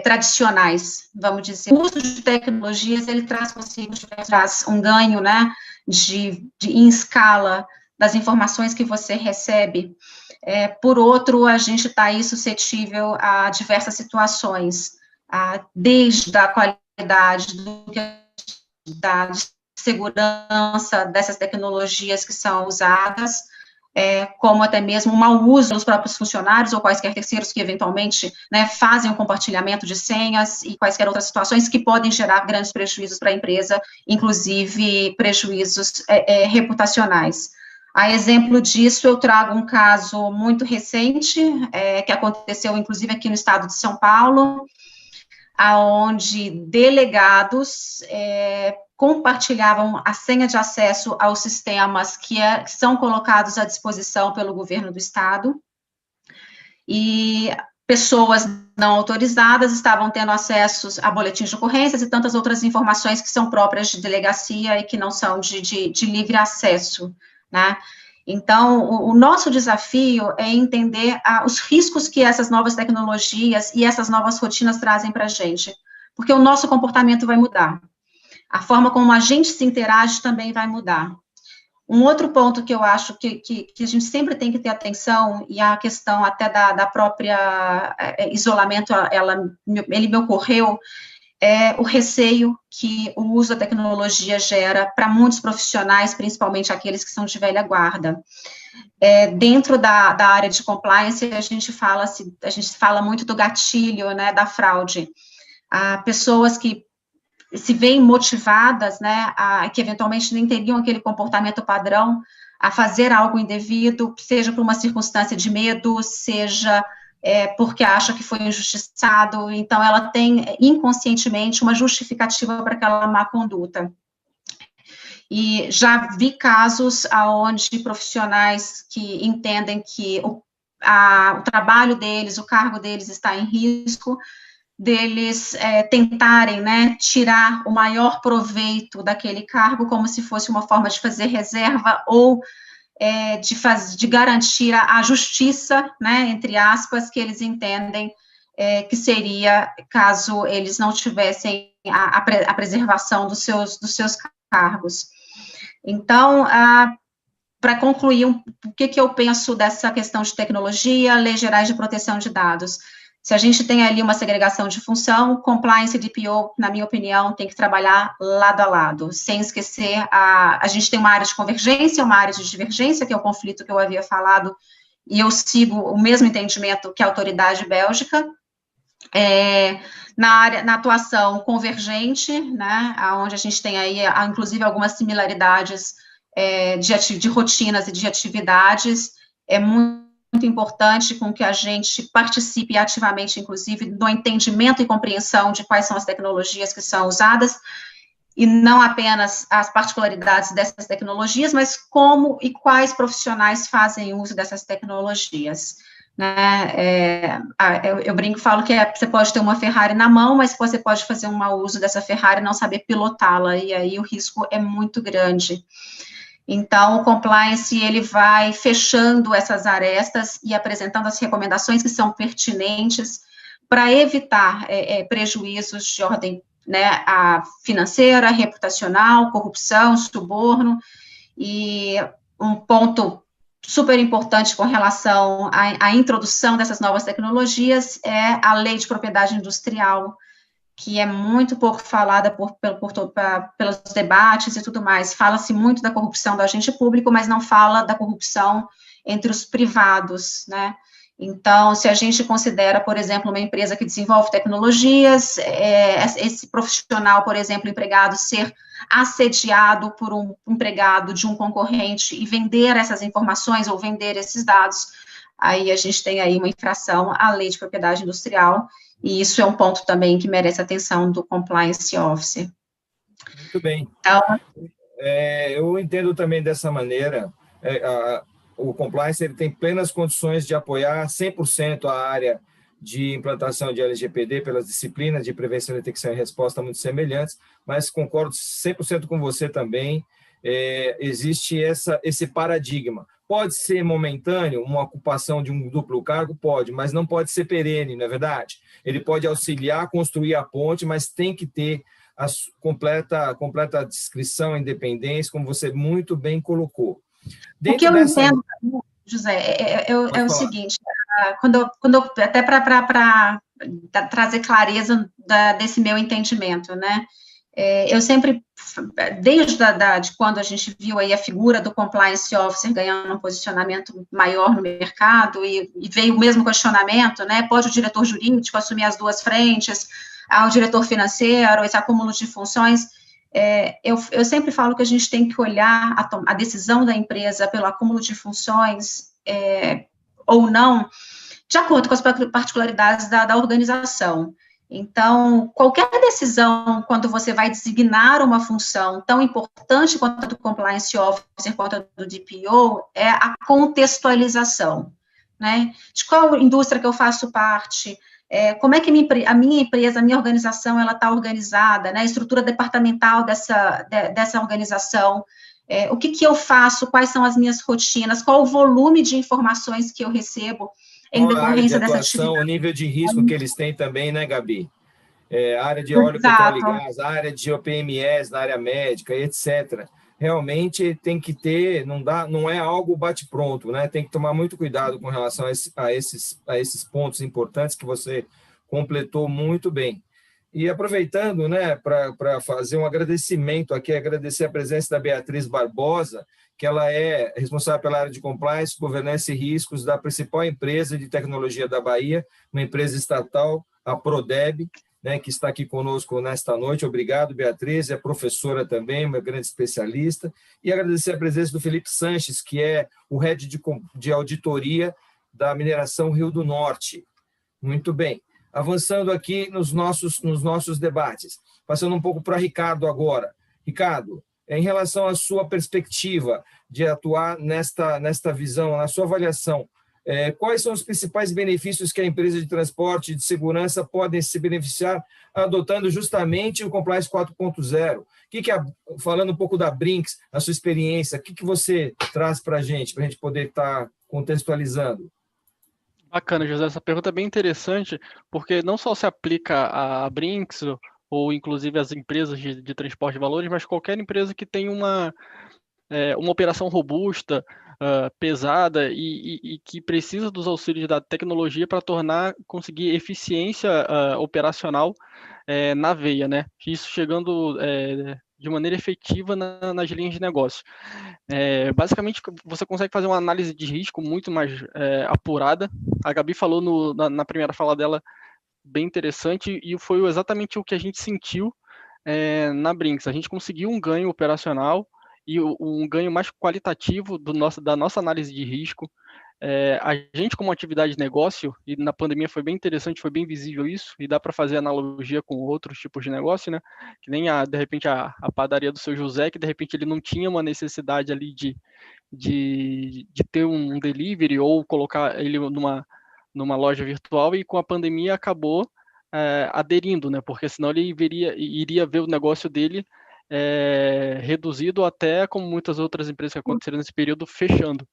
tradicionais, vamos dizer. O uso de tecnologias, ele traz consigo um ganho, né, em escala das informações que você recebe. Por outro, a gente está aí suscetível a diversas situações, desde a qualidade da segurança dessas tecnologias que são usadas, como até mesmo o mau uso dos próprios funcionários ou quaisquer terceiros que, eventualmente, né, fazem o compartilhamento de senhas e quaisquer outras situações que podem gerar grandes prejuízos para a empresa, inclusive prejuízos reputacionais. A exemplo disso, eu trago um caso muito recente, que aconteceu, inclusive, aqui no estado de São Paulo, onde delegados compartilhavam a senha de acesso aos sistemas que são colocados à disposição pelo governo do estado, e pessoas não autorizadas estavam tendo acesso a boletins de ocorrências e tantas outras informações que são próprias de delegacia e que não são de livre acesso, né? Então, o nosso desafio é entender os riscos que essas novas tecnologias e essas novas rotinas trazem para a gente, porque o nosso comportamento vai mudar, a forma como a gente se interage também vai mudar. Um outro ponto que eu acho que a gente sempre tem que ter atenção, e a questão até da própria isolamento, ele me ocorreu, é o receio que o uso da tecnologia gera para muitos profissionais, principalmente aqueles que são de velha guarda. Dentro da área de compliance, a gente fala muito do gatilho, né, da fraude. Pessoas que se veem motivadas, né, que eventualmente nem teriam aquele comportamento padrão, a fazer algo indevido, seja por uma circunstância de medo, seja porque acha que foi injustiçado, então ela tem inconscientemente uma justificativa para aquela má conduta. E já vi casos onde profissionais que entendem que o trabalho deles, o cargo deles está em risco, deles tentarem, né, tirar o maior proveito daquele cargo, como se fosse uma forma de fazer reserva ou de garantir a justiça, né, entre aspas, que eles entendem que seria caso eles não tivessem a preservação dos seus cargos. Então, para concluir, o que eu penso dessa questão de tecnologia, leis gerais de proteção de dados? Se a gente tem ali uma segregação de função, compliance e DPO, na minha opinião, tem que trabalhar lado a lado, sem esquecer, a gente tem uma área de convergência, uma área de divergência, que é o conflito que eu havia falado, e eu sigo o mesmo entendimento que a autoridade bélgica, na atuação convergente, né, onde a gente tem aí, inclusive, algumas similaridades de rotinas e de atividades, é muito importante com que a gente participe ativamente, inclusive, no entendimento e compreensão de quais são as tecnologias que são usadas, e não apenas as particularidades dessas tecnologias, mas como e quais profissionais fazem uso dessas tecnologias, né? Eu brinco e falo que você pode ter uma Ferrari na mão, mas você pode fazer um mau uso dessa Ferrari e não saber pilotá-la, e aí o risco é muito grande. Então, o compliance, ele vai fechando essas arestas e apresentando as recomendações que são pertinentes para evitar prejuízos de ordem, né, financeira, reputacional, corrupção, suborno. E um ponto super importante com relação à introdução dessas novas tecnologias é a lei de propriedade industrial, que é muito pouco falada pelos debates e tudo mais. Fala-se muito da corrupção do agente público, mas não fala da corrupção entre os privados, né? Então, se a gente considera, por exemplo, uma empresa que desenvolve tecnologias, esse profissional, por exemplo, empregado, ser assediado por um empregado de um concorrente e vender essas informações ou vender esses dados, aí a gente tem aí uma infração à lei de propriedade industrial, e isso é um ponto também que merece atenção do Compliance Officer.
Muito bem.
Então,
eu entendo também dessa maneira, o Compliance ele tem plenas condições de apoiar 100% a área de implantação de LGPD pelas disciplinas de prevenção, detecção e resposta muito semelhantes, mas concordo 100% com você também, existe esse paradigma. Pode ser momentâneo, uma ocupação de um duplo cargo? Pode, mas não pode ser perene, não é verdade? Ele pode auxiliar, construir a ponte, mas tem que ter a completa descrição, independência, como você muito bem colocou.
O que eu entendo, José, é o seguinte, até para trazer clareza desse meu entendimento, né? Eu sempre, desde de quando a gente viu aí a figura do Compliance Officer ganhando um posicionamento maior no mercado, e veio o mesmo questionamento, né, pode o diretor jurídico assumir as duas frentes, o diretor financeiro, esse acúmulo de funções, eu sempre falo que a gente tem que olhar a decisão da empresa pelo acúmulo de funções, ou não, de acordo com as particularidades da organização. Então, qualquer decisão, quando você vai designar uma função tão importante quanto a do Compliance Officer, quanto a do DPO, é a contextualização, né? De qual indústria que eu faço parte, como é que a minha empresa, a minha organização, ela está organizada, né? A estrutura departamental dessa organização, o que eu faço, quais são as minhas rotinas, qual o volume de informações que eu recebo em decorrência dessa atividade.
O nível de risco que eles têm também, né, Gabi? Área de óleo, petróleo e gás, área de OPMS na área médica, etc. Realmente tem que ter, não é algo bate-pronto, né? Tem que tomar muito cuidado com relação a esses pontos importantes que você completou muito bem. E aproveitando, né, para fazer um agradecimento aqui, agradecer a presença da Beatriz Barbosa, que ela é responsável pela área de compliance, governança e riscos da principal empresa de tecnologia da Bahia, uma empresa estatal, a Prodeb, né, que está aqui conosco nesta noite. Obrigado, Beatriz, é professora também, uma grande especialista. E agradecer a presença do Felipe Sanches, que é o head de auditoria da Mineração Rio do Norte. Muito bem. Avançando aqui nos nossos debates. Passando um pouco para Ricardo agora. Ricardo, em relação à sua perspectiva de atuar nesta visão, na sua avaliação, quais são os principais benefícios que a empresa de transporte e de segurança podem se beneficiar adotando justamente o Compliance 4.0? Falando um pouco da Brinks, a sua experiência, o que você traz para a gente poder estar contextualizando?
Bacana, José, essa pergunta é bem interessante, porque não só se aplica à Brinks, ou inclusive às empresas de transporte de valores, mas qualquer empresa que tem uma operação robusta, pesada e que precisa dos auxílios da tecnologia para conseguir eficiência operacional na veia, né? Isso chegando de maneira efetiva nas linhas de negócio. Basicamente, você consegue fazer uma análise de risco muito mais apurada. A Gabi falou na primeira fala dela, bem interessante, e foi exatamente o que a gente sentiu na Brinks. A gente conseguiu um ganho operacional e um ganho mais qualitativo da nossa análise de risco. A gente, como atividade de negócio, e na pandemia foi bem interessante, foi bem visível isso, e dá para fazer analogia com outros tipos de negócio, né? Que nem, de repente, a padaria do seu José, que de repente ele não tinha uma necessidade ali de ter um delivery ou colocar ele numa loja virtual, e com a pandemia acabou aderindo, né? Porque senão ele iria ver o negócio dele reduzido, até como muitas outras empresas que aconteceram nesse período, fechando.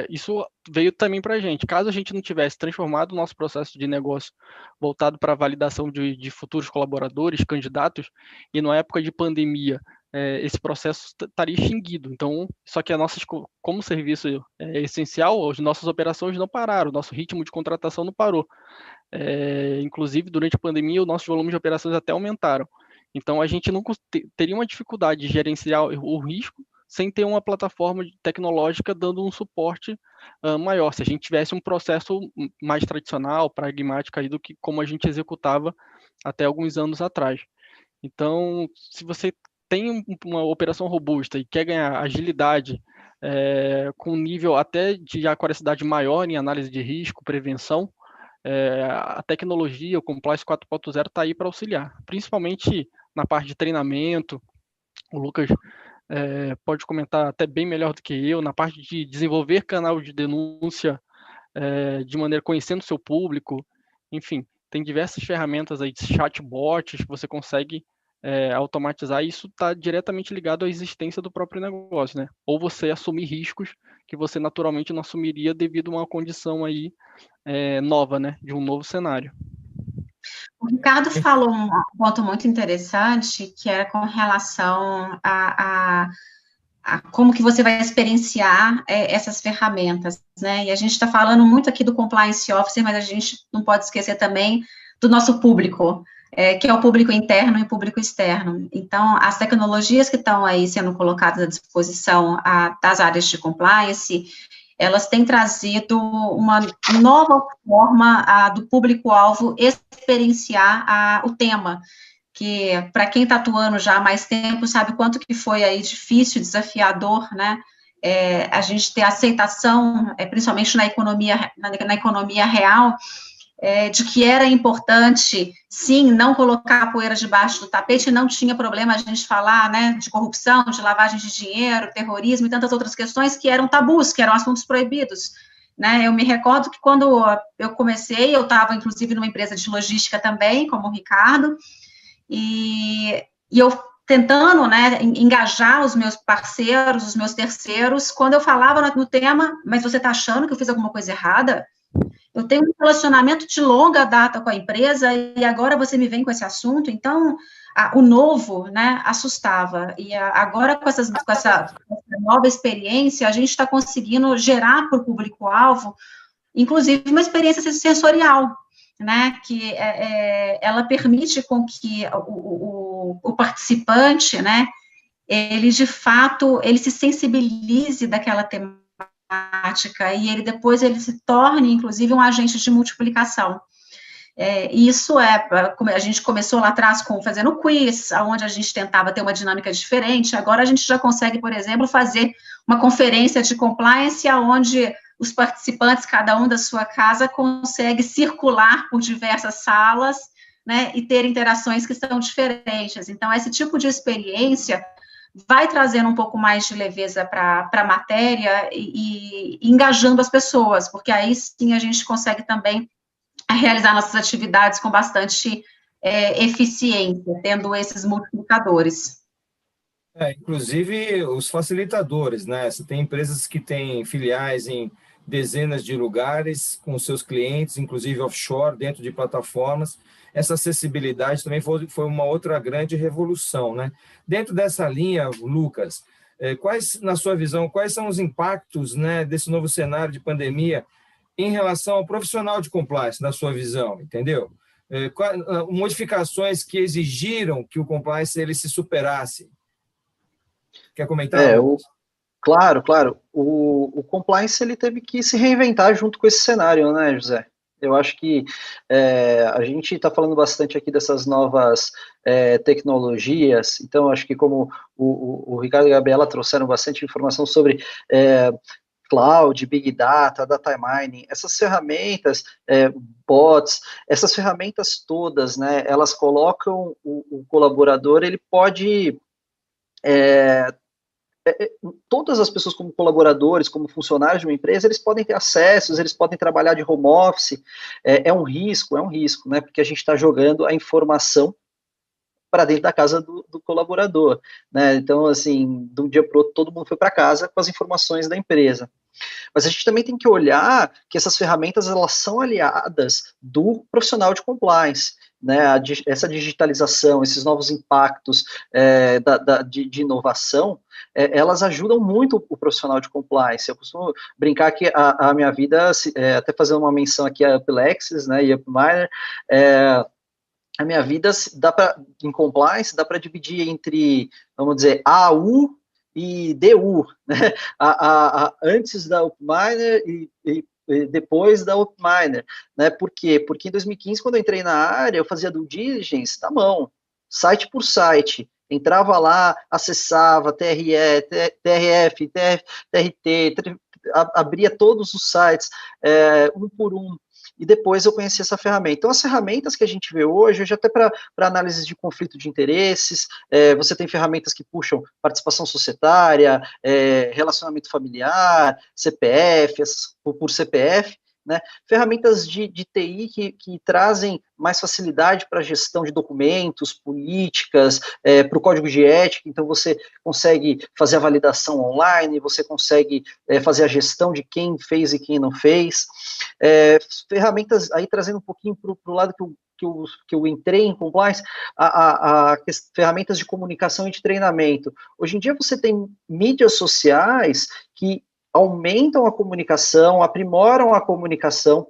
Isso veio também para a gente. Caso a gente não tivesse transformado o nosso processo de negócio voltado para a validação de futuros colaboradores, candidatos, e na época de pandemia esse processo estaria extinguido. Então, só que como serviço é essencial, as nossas operações não pararam, o nosso ritmo de contratação não parou. Inclusive, durante a pandemia, o nosso volume de operações até aumentaram. Então, a gente não teria uma dificuldade de gerenciar o risco sem ter uma plataforma tecnológica dando um suporte maior, se a gente tivesse um processo mais tradicional, pragmático, aí, do que como a gente executava até alguns anos atrás. Então, se você tem uma operação robusta e quer ganhar agilidade, com nível até de aquaracidade maior em análise de risco, prevenção, a tecnologia, o Compliance 4.0 está aí para auxiliar, principalmente na parte de treinamento. O Lucas pode comentar até bem melhor do que eu, na parte de desenvolver canal de denúncia de maneira conhecendo o seu público. Enfim, tem diversas ferramentas aí, chatbots, que você consegue automatizar, e isso está diretamente ligado à existência do próprio negócio, né? Ou você assumir riscos que você naturalmente não assumiria devido a uma condição aí nova, né? De um novo cenário.
O Ricardo falou um ponto muito interessante, que é com relação a como que você vai experienciar essas ferramentas, né? E a gente está falando muito aqui do Compliance Officer, mas a gente não pode esquecer também do nosso público, que é o público interno e o público externo. Então, as tecnologias que estão aí sendo colocadas à disposição das áreas de compliance, elas têm trazido uma nova forma do público-alvo experienciar o tema, que para quem está atuando já há mais tempo, sabe quanto que foi aí difícil, desafiador, né, a gente ter aceitação, principalmente na economia real, de que era importante, sim, não colocar a poeira debaixo do tapete, não tinha problema a gente falar, né, de corrupção, de lavagem de dinheiro, terrorismo e tantas outras questões que eram tabus, que eram assuntos proibidos, né. Eu me recordo que quando eu comecei, eu estava, inclusive, numa empresa de logística também, como o Ricardo, e eu tentando, né, engajar os meus parceiros, os meus terceiros, quando eu falava no tema, mas você está achando que eu fiz alguma coisa errada? Eu tenho um relacionamento de longa data com a empresa e agora você me vem com esse assunto, então o novo, né, assustava. E agora com essa nova experiência, a gente está conseguindo gerar para o público-alvo, inclusive uma experiência sensorial, né, que ela permite com que o participante, né, ele de fato, ele se sensibilize daquela temática e ele depois ele se torne, inclusive, um agente de multiplicação. Isso a gente começou lá atrás fazendo quiz, onde a gente tentava ter uma dinâmica diferente, agora a gente já consegue, por exemplo, fazer uma conferência de compliance, onde os participantes, cada um da sua casa, consegue circular por diversas salas, né, e ter interações que são diferentes. Então, esse tipo de experiência vai trazendo um pouco mais de leveza para a matéria e engajando as pessoas, porque aí sim a gente consegue também realizar nossas atividades com bastante eficiência, tendo esses multiplicadores.
Inclusive os facilitadores, né? Você tem empresas que têm filiais em dezenas de lugares com seus clientes, inclusive offshore, dentro de plataformas. Essa acessibilidade também foi uma outra grande revolução, né? Dentro dessa linha, Lucas, na sua visão, quais são os impactos, né, desse novo cenário de pandemia em relação ao profissional de compliance, na sua visão, entendeu? Modificações que exigiram que o compliance ele se superasse. Quer comentar?
Claro. O compliance ele teve que se reinventar junto com esse cenário, né, José? Eu acho que a gente está falando bastante aqui dessas novas tecnologias, então acho que como o Ricardo e a Gabriela trouxeram bastante informação sobre cloud, big data, data mining, essas ferramentas, bots, essas ferramentas todas, né, elas colocam o colaborador, ele pode todas as pessoas como colaboradores, como funcionários de uma empresa, eles podem ter acessos, eles podem trabalhar de home office, é um risco, né, porque a gente está jogando a informação para dentro da casa do colaborador, né, então, assim, de um dia para o outro, todo mundo foi para casa com as informações da empresa. Mas a gente também tem que olhar que essas ferramentas, elas são aliadas do profissional de compliance, né, essa digitalização, esses novos impactos de inovação, elas ajudam muito o profissional de compliance. Eu costumo brincar que a minha vida, até fazendo uma menção aqui a UpLexis, né, e UpMiner, a minha vida em compliance dá para dividir entre, vamos dizer, AU e DU, né, antes da UpMiner e depois da UpMiner, né, por quê? Porque em 2015, quando eu entrei na área, eu fazia due diligence na mão, site por site, entrava lá, acessava TRE, TRF, TRT, abria todos os sites, um por um, e depois eu conheci essa ferramenta. Então, as ferramentas que a gente vê hoje até para análise de conflito de interesses, você tem ferramentas que puxam participação societária, relacionamento familiar, CPF, por CPF, né, ferramentas de TI que trazem mais facilidade para a gestão de documentos, políticas, para o código de ética, então você consegue fazer a validação online, você consegue fazer a gestão de quem fez e quem não fez, ferramentas, aí trazendo um pouquinho para o lado que eu entrei em compliance, ferramentas de comunicação e de treinamento. Hoje em dia você tem mídias sociais que aumentam a comunicação, aprimoram a comunicação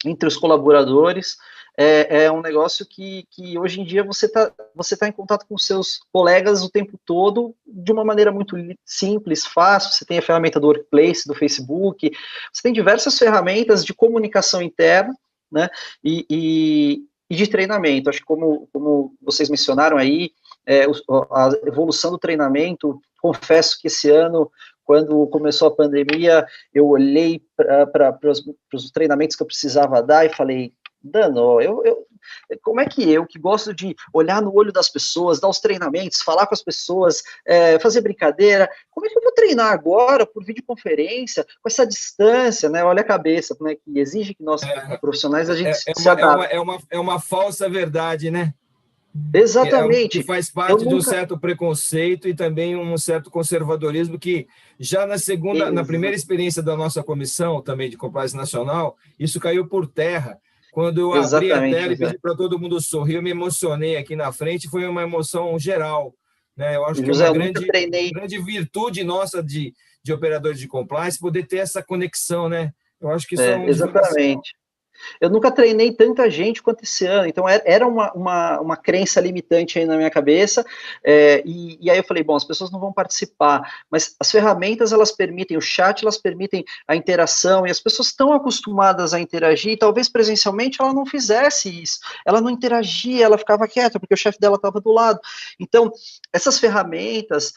entre os colaboradores, é um negócio que hoje em dia você tá em contato com seus colegas o tempo todo, de uma maneira muito simples, fácil. Você tem a ferramenta do Workplace, do Facebook, você tem diversas ferramentas de comunicação interna, né, e e de treinamento. Acho que como vocês mencionaram aí, a evolução do treinamento, confesso que esse ano, quando começou a pandemia, eu olhei para os treinamentos que eu precisava dar e falei, Dano, como é que eu, que gosto de olhar no olho das pessoas, dar os treinamentos, falar com as pessoas, fazer brincadeira, como é que eu vou treinar agora por videoconferência, com essa distância, né? Olha a cabeça, né? Que exige que nós, profissionais, a gente se adapte.
É uma falsa verdade, né?
Exatamente.
Que faz parte de um certo preconceito e também um certo conservadorismo que já na primeira experiência da nossa comissão também de compliance nacional, isso caiu por terra. Quando eu abri a tela e pedi para todo mundo sorrir, eu me emocionei aqui na frente, foi uma emoção geral, né? Eu acho que é uma grande virtude nossa de operadores de compliance poder ter essa conexão, né? Eu acho que isso é um
exatamente. Eu nunca treinei tanta gente quanto esse ano, então era uma crença limitante aí na minha cabeça, e aí eu falei, bom, as pessoas não vão participar, mas as ferramentas, elas permitem, o chat, elas permitem a interação, e as pessoas estão acostumadas a interagir, e talvez presencialmente ela não fizesse isso, ela não interagia, ela ficava quieta, porque o chefe dela estava do lado. Então, essas ferramentas,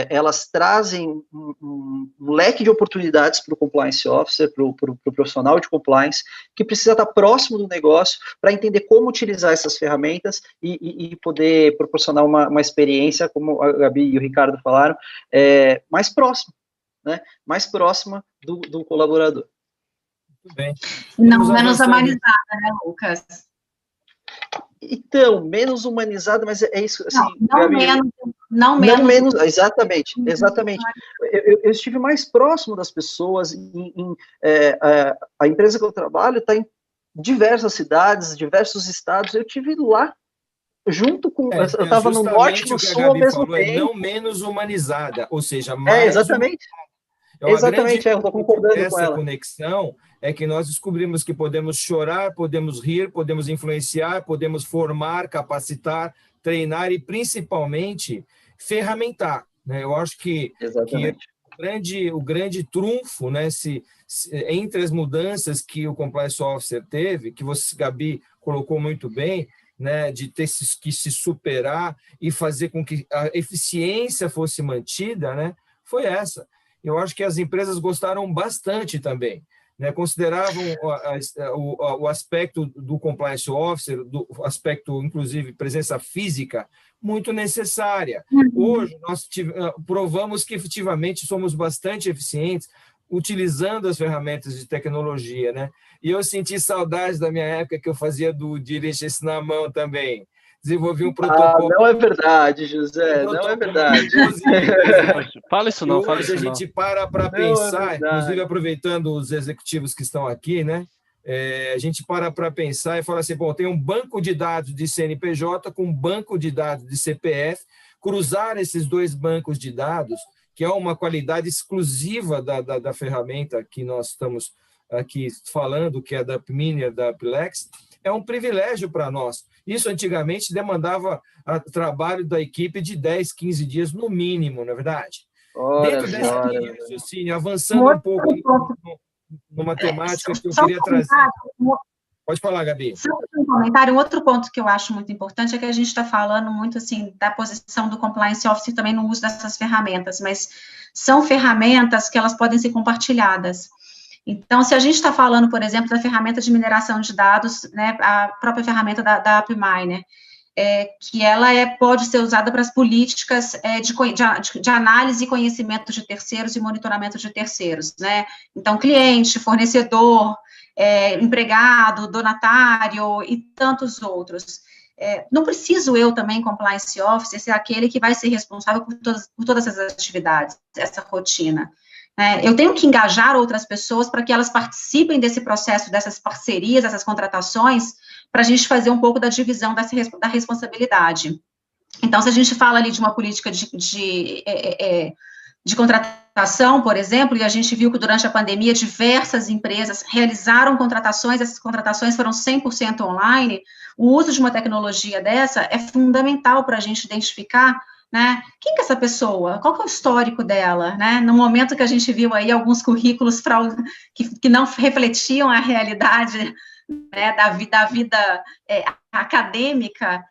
elas trazem um leque de oportunidades para o compliance officer, para o profissional de compliance, que precisa estar próximo do negócio para entender como utilizar essas ferramentas e poder proporcionar uma experiência, como a Gabi e o Ricardo falaram, mais próxima, né? Mais próxima do colaborador.
Muito bem.
Não menos humanizada, né, Lucas?
Então, menos humanizada, mas é isso. Assim,
não
menos. Exatamente. Eu estive mais próximo das pessoas. A empresa que eu trabalho está em diversas cidades, diversos estados. Eu estive lá junto com. Eu estava no norte e no sul ao mesmo tempo.
Não menos humanizada, ou seja, mais.
Exatamente. Exatamente, eu estou concordando com ela.
Essa conexão é que nós descobrimos que podemos chorar, podemos rir, podemos influenciar, podemos formar, capacitar, treinar e, principalmente, ferramentar, né? Eu acho que o grande trunfo, né, entre as mudanças que o Compliance Officer teve, que você, Gabi, colocou muito bem, né, de ter que se superar e fazer com que a eficiência fosse mantida, né, foi essa. Eu acho que as empresas gostaram bastante também, né? Consideravam o aspecto do compliance officer, do aspecto, inclusive, presença física, muito necessária. Hoje, nós provamos que, efetivamente, somos bastante eficientes utilizando as ferramentas de tecnologia, né? E eu senti saudade da minha época que eu fazia do diligence na mão também. Desenvolvi um protocolo.
Não é verdade, José, não é verdade.
Fala isso não,
fala isso não. A gente para pensar, inclusive aproveitando os executivos que estão aqui, né? A gente para pensar e fala assim, bom, tem um banco de dados de CNPJ com um banco de dados de CPF, cruzar esses dois bancos de dados, que é uma qualidade exclusiva da ferramenta que nós estamos aqui falando, que é da Upminer, da Upilex, é um privilégio para nós. Isso antigamente demandava trabalho da equipe de 10, 15 dias no mínimo, não é verdade? Dentro dessa linha de raciocínio, avançando um pouco numa temática que eu queria trazer. Pode falar, Gabi.
Só um comentário. Um outro ponto que eu acho muito importante é que a gente está falando muito assim da posição do compliance officer também no uso dessas ferramentas, mas são ferramentas que elas podem ser compartilhadas. Então, se a gente está falando, por exemplo, da ferramenta de mineração de dados, né, a própria ferramenta da Upminer, que ela pode ser usada para as políticas de análise e conhecimento de terceiros e monitoramento de terceiros, né? Então, cliente, fornecedor, empregado, donatário e tantos outros. Não preciso eu também, compliance officer, ser aquele que vai ser responsável por todas essas atividades, essa rotina. Eu tenho que engajar outras pessoas para que elas participem desse processo, dessas parcerias, dessas contratações, para a gente fazer um pouco da divisão da responsabilidade. Então, se a gente fala ali de uma política de contratação, por exemplo, e a gente viu que durante a pandemia diversas empresas realizaram contratações, essas contratações foram 100% online, o uso de uma tecnologia dessa é fundamental para a gente identificar, né? Quem que é essa pessoa? Qual que é o histórico dela, né? No momento que a gente viu aí alguns currículos que não refletiam a realidade né, da vida acadêmica,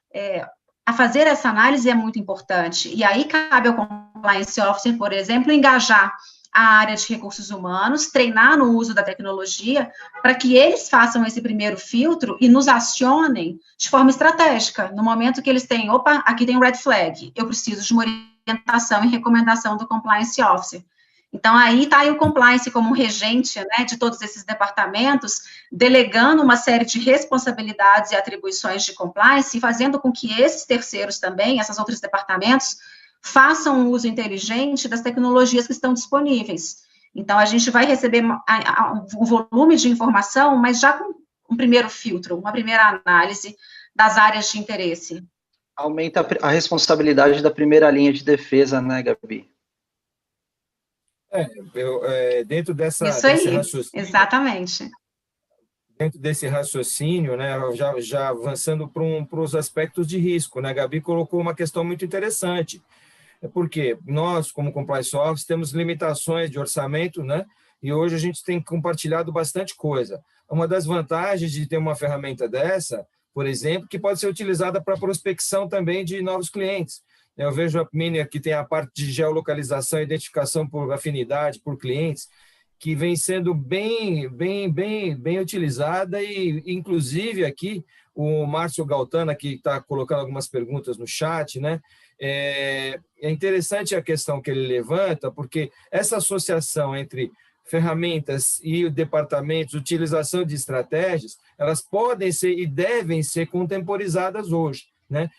a fazer essa análise é muito importante. E aí cabe ao Compliance Officer, por exemplo, engajar a área de recursos humanos, treinar no uso da tecnologia, para que eles façam esse primeiro filtro e nos acionem de forma estratégica, no momento que eles têm, opa, aqui tem um red flag, eu preciso de uma orientação e recomendação do Compliance Officer. Então, aí está o Compliance como um regente, né, de todos esses departamentos, delegando uma série de responsabilidades e atribuições de Compliance, e fazendo com que esses terceiros também, esses outros departamentos, façam um uso inteligente das tecnologias que estão disponíveis. Então, a gente vai receber um volume de informação, mas já com um primeiro filtro, uma primeira análise das áreas de interesse.
Aumenta a responsabilidade da primeira linha de defesa, né, Gabi?
Dentro desse
raciocínio, exatamente.
Dentro desse raciocínio, né, já avançando para os aspectos de risco, né, a Gabi colocou uma questão muito interessante. Porque nós, como Compliance Office, temos limitações de orçamento, né? E hoje a gente tem compartilhado bastante coisa. Uma das vantagens de ter uma ferramenta dessa, por exemplo, que pode ser utilizada para prospecção também de novos clientes. Eu vejo a Mini que tem a parte de geolocalização, identificação por afinidade, por clientes, que vem sendo bem utilizada, e inclusive aqui o Márcio Galtana, que está colocando algumas perguntas no chat, né? É interessante a questão que ele levanta, porque essa associação entre ferramentas e departamentos, utilização de estratégias, elas podem ser e devem ser contemporizadas hoje, né?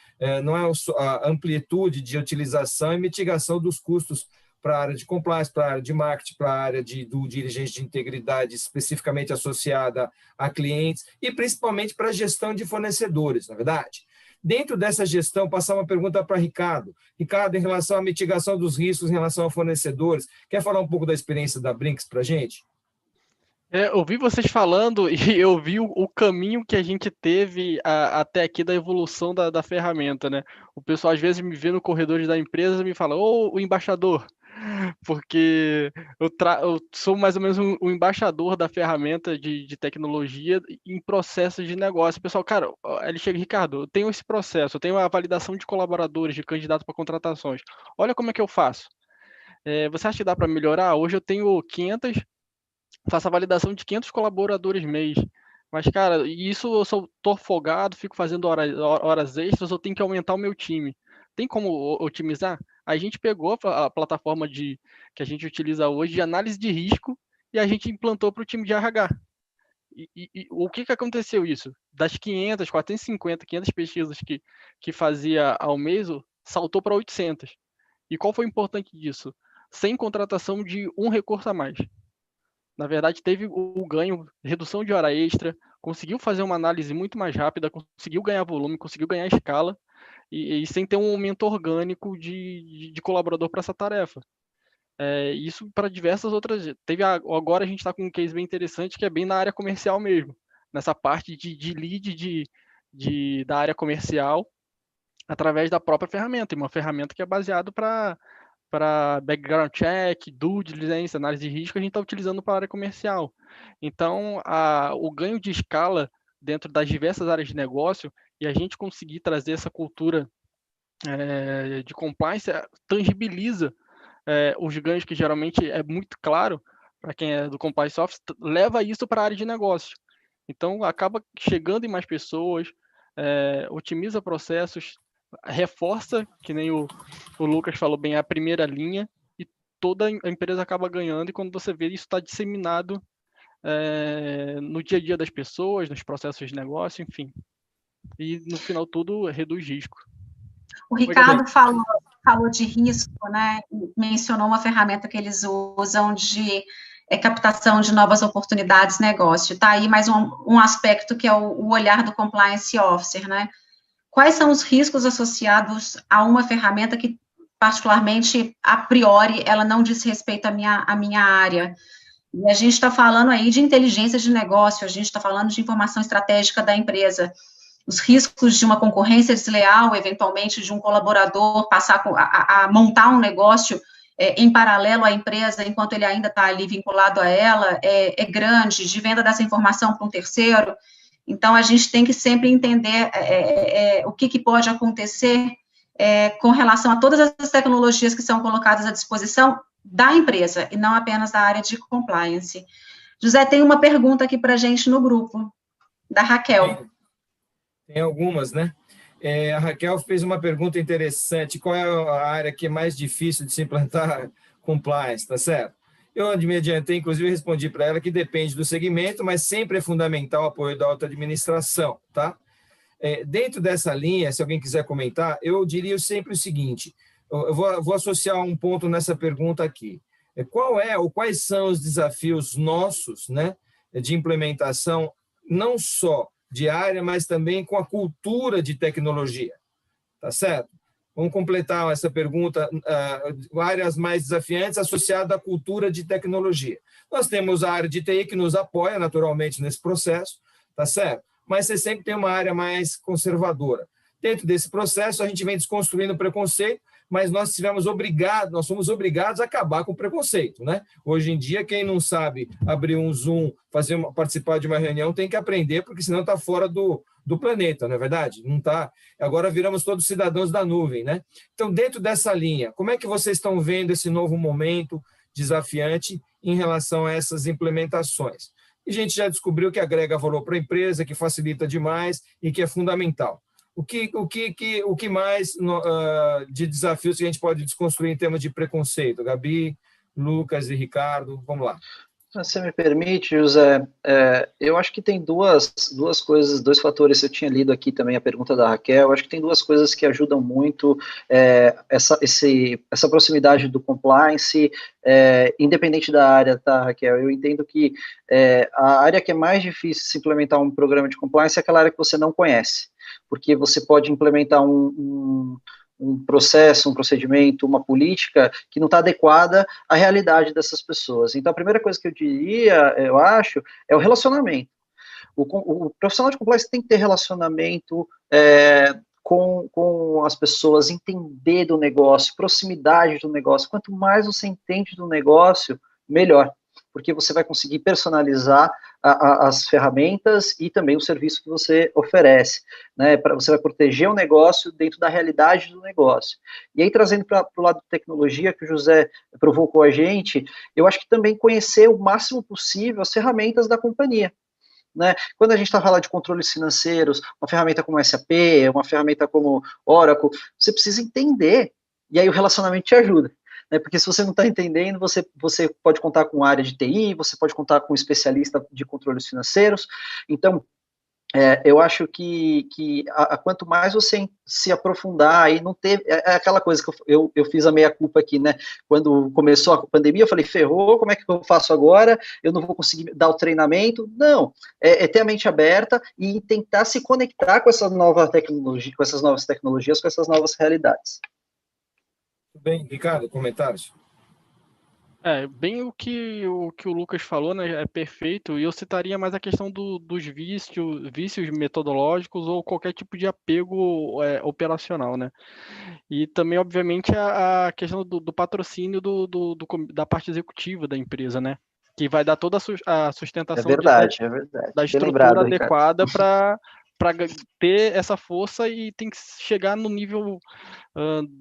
Não é a amplitude de utilização e mitigação dos custos para a área de compliance, para a área de marketing, para a área do dirigente de integridade, especificamente associada a clientes, e principalmente para a gestão de fornecedores, na verdade. Dentro dessa gestão, passar uma pergunta para Ricardo. Ricardo, em relação à mitigação dos riscos em relação a fornecedores, quer falar um pouco da experiência da Brink's para a gente?
Eu ouvi vocês falando e eu vi o caminho que a gente teve até aqui da evolução da ferramenta, né? O pessoal às vezes me vê no corredor da empresa e me fala, ô, o embaixador, porque eu sou mais ou menos o embaixador da ferramenta de tecnologia em processos de negócio. O pessoal, cara, ele chega, Ricardo, eu tenho esse processo, eu tenho a validação de colaboradores, de candidatos para contratações. Olha como é que eu faço. Você acha que dá para melhorar? Hoje eu tenho 500, faço a validação de 500 colaboradores mês. Mas, cara, isso eu tô folgado, fico fazendo horas extras, eu tenho que aumentar o meu time. Tem como otimizar? A gente pegou a plataforma que a gente utiliza hoje de análise de risco e a gente implantou para o time de RH. E o que aconteceu isso? Das 500, 450, 500 pesquisas que fazia ao mês, saltou para 800. E qual foi o importante disso? Sem contratação de um recurso a mais. Na verdade, teve o ganho, redução de hora extra, conseguiu fazer uma análise muito mais rápida, conseguiu ganhar volume, conseguiu ganhar escala, e sem ter um aumento orgânico de colaborador para essa tarefa. Isso para diversas outras. Agora a gente está com um case bem interessante, que é bem na área comercial mesmo, nessa parte de lead da área comercial, através da própria ferramenta, e uma ferramenta que é baseada para background check, due diligence, análise de risco, a gente está utilizando para a área comercial. Então, o ganho de escala dentro das diversas áreas de negócio, e a gente conseguir trazer essa cultura de compliance, tangibiliza os ganhos, que geralmente é muito claro para quem é do Compliance Office, leva isso para a área de negócio. Então, acaba chegando em mais pessoas, otimiza processos, reforça, que nem o Lucas falou bem, a primeira linha, e toda a empresa acaba ganhando, e quando você vê, isso está disseminado no dia a dia das pessoas, nos processos de negócio, enfim. E, no final, tudo reduz risco.
O Ricardo falou de risco, né? Mencionou uma ferramenta que eles usam de captação de novas oportunidades de negócio. Está aí mais um aspecto que é o olhar do Compliance Officer, né? Quais são os riscos associados a uma ferramenta que, particularmente, a priori, ela não diz respeito à minha área? E a gente está falando aí de inteligência de negócio, a gente está falando de informação estratégica da empresa. Os riscos de uma concorrência desleal, eventualmente, de um colaborador passar a montar um negócio em paralelo à empresa, enquanto ele ainda está ali vinculado a ela, é grande, de venda dessa informação para um terceiro. Então, a gente tem que sempre entender o que pode acontecer com relação a todas as tecnologias que são colocadas à disposição da empresa, e não apenas da área de compliance. José, tem uma pergunta aqui para a gente no grupo, da Raquel.
Tem algumas, né? A Raquel fez uma pergunta interessante: qual é a área que é mais difícil de se implantar compliance, tá certo? Eu me adiantei, inclusive respondi para ela que depende do segmento, mas sempre é fundamental o apoio da alta administração, tá? Dentro dessa linha, se alguém quiser comentar, eu diria sempre o seguinte: eu vou associar um ponto nessa pergunta aqui. Quais são os desafios nossos, né, de implementação, não só de área, mas também com a cultura de tecnologia, tá certo? Vamos completar essa pergunta, áreas mais desafiantes associadas à cultura de tecnologia. Nós temos a área de TI que nos apoia naturalmente nesse processo, tá certo? Mas você sempre tem uma área mais conservadora. Dentro desse processo, a gente vem desconstruindo o preconceito, mas nós somos obrigados a acabar com o preconceito, né? Hoje em dia, quem não sabe abrir um Zoom, participar de uma reunião, tem que aprender, porque senão está fora do planeta, não é verdade? Não está. Agora viramos todos cidadãos da nuvem, né? Então, dentro dessa linha, como é que vocês estão vendo esse novo momento desafiante em relação a essas implementações? E a gente já descobriu que agrega valor para a empresa, que facilita demais e que é fundamental. O que mais de desafios que a gente pode desconstruir em termos de preconceito? Gabi, Lucas e Ricardo, vamos lá.
Se você me permite, José, eu acho que tem duas coisas, dois fatores. Eu tinha lido aqui também a pergunta da Raquel. Eu acho que tem duas coisas que ajudam muito essa proximidade do compliance, independente da área, tá, Raquel? Eu entendo que a área que é mais difícil de se implementar um programa de compliance é aquela área que você não conhece, porque você pode implementar um processo, um procedimento, uma política que não está adequada à realidade dessas pessoas. Então, a primeira coisa que eu diria, eu acho, é o relacionamento. O profissional de compliance tem que ter relacionamento com as pessoas, entender do negócio, proximidade do negócio. Quanto mais você entende do negócio, melhor, porque você vai conseguir personalizar as ferramentas e também o serviço que você oferece, né? Você vai proteger o negócio dentro da realidade do negócio. E aí, trazendo para o lado de tecnologia, que o José provocou a gente, eu acho que também conhecer o máximo possível as ferramentas da companhia, né? Quando a gente está falando de controles financeiros, uma ferramenta como SAP, uma ferramenta como Oracle, você precisa entender, e aí o relacionamento te ajuda. Porque se você não está entendendo, você pode contar com área de TI, você pode contar com um especialista de controles financeiros. Então, eu acho que quanto mais você se aprofundar e não ter... É aquela coisa que eu fiz a meia-culpa aqui, né? Quando começou a pandemia, eu falei, ferrou, como é que eu faço agora? Eu não vou conseguir dar o treinamento. Não, ter a mente aberta e tentar se conectar com essa nova tecnologia, com essas novas tecnologias, com essas novas realidades.
Tudo bem, Ricardo, comentários?
Bem o que o Lucas falou, né, é perfeito, e eu citaria mais a questão dos vícios metodológicos ou qualquer tipo de apego operacional, né? E também, obviamente, a questão do patrocínio da parte executiva da empresa, né? Que vai dar toda a sustentação da estrutura adequada para ter essa força, e tem que chegar no nível,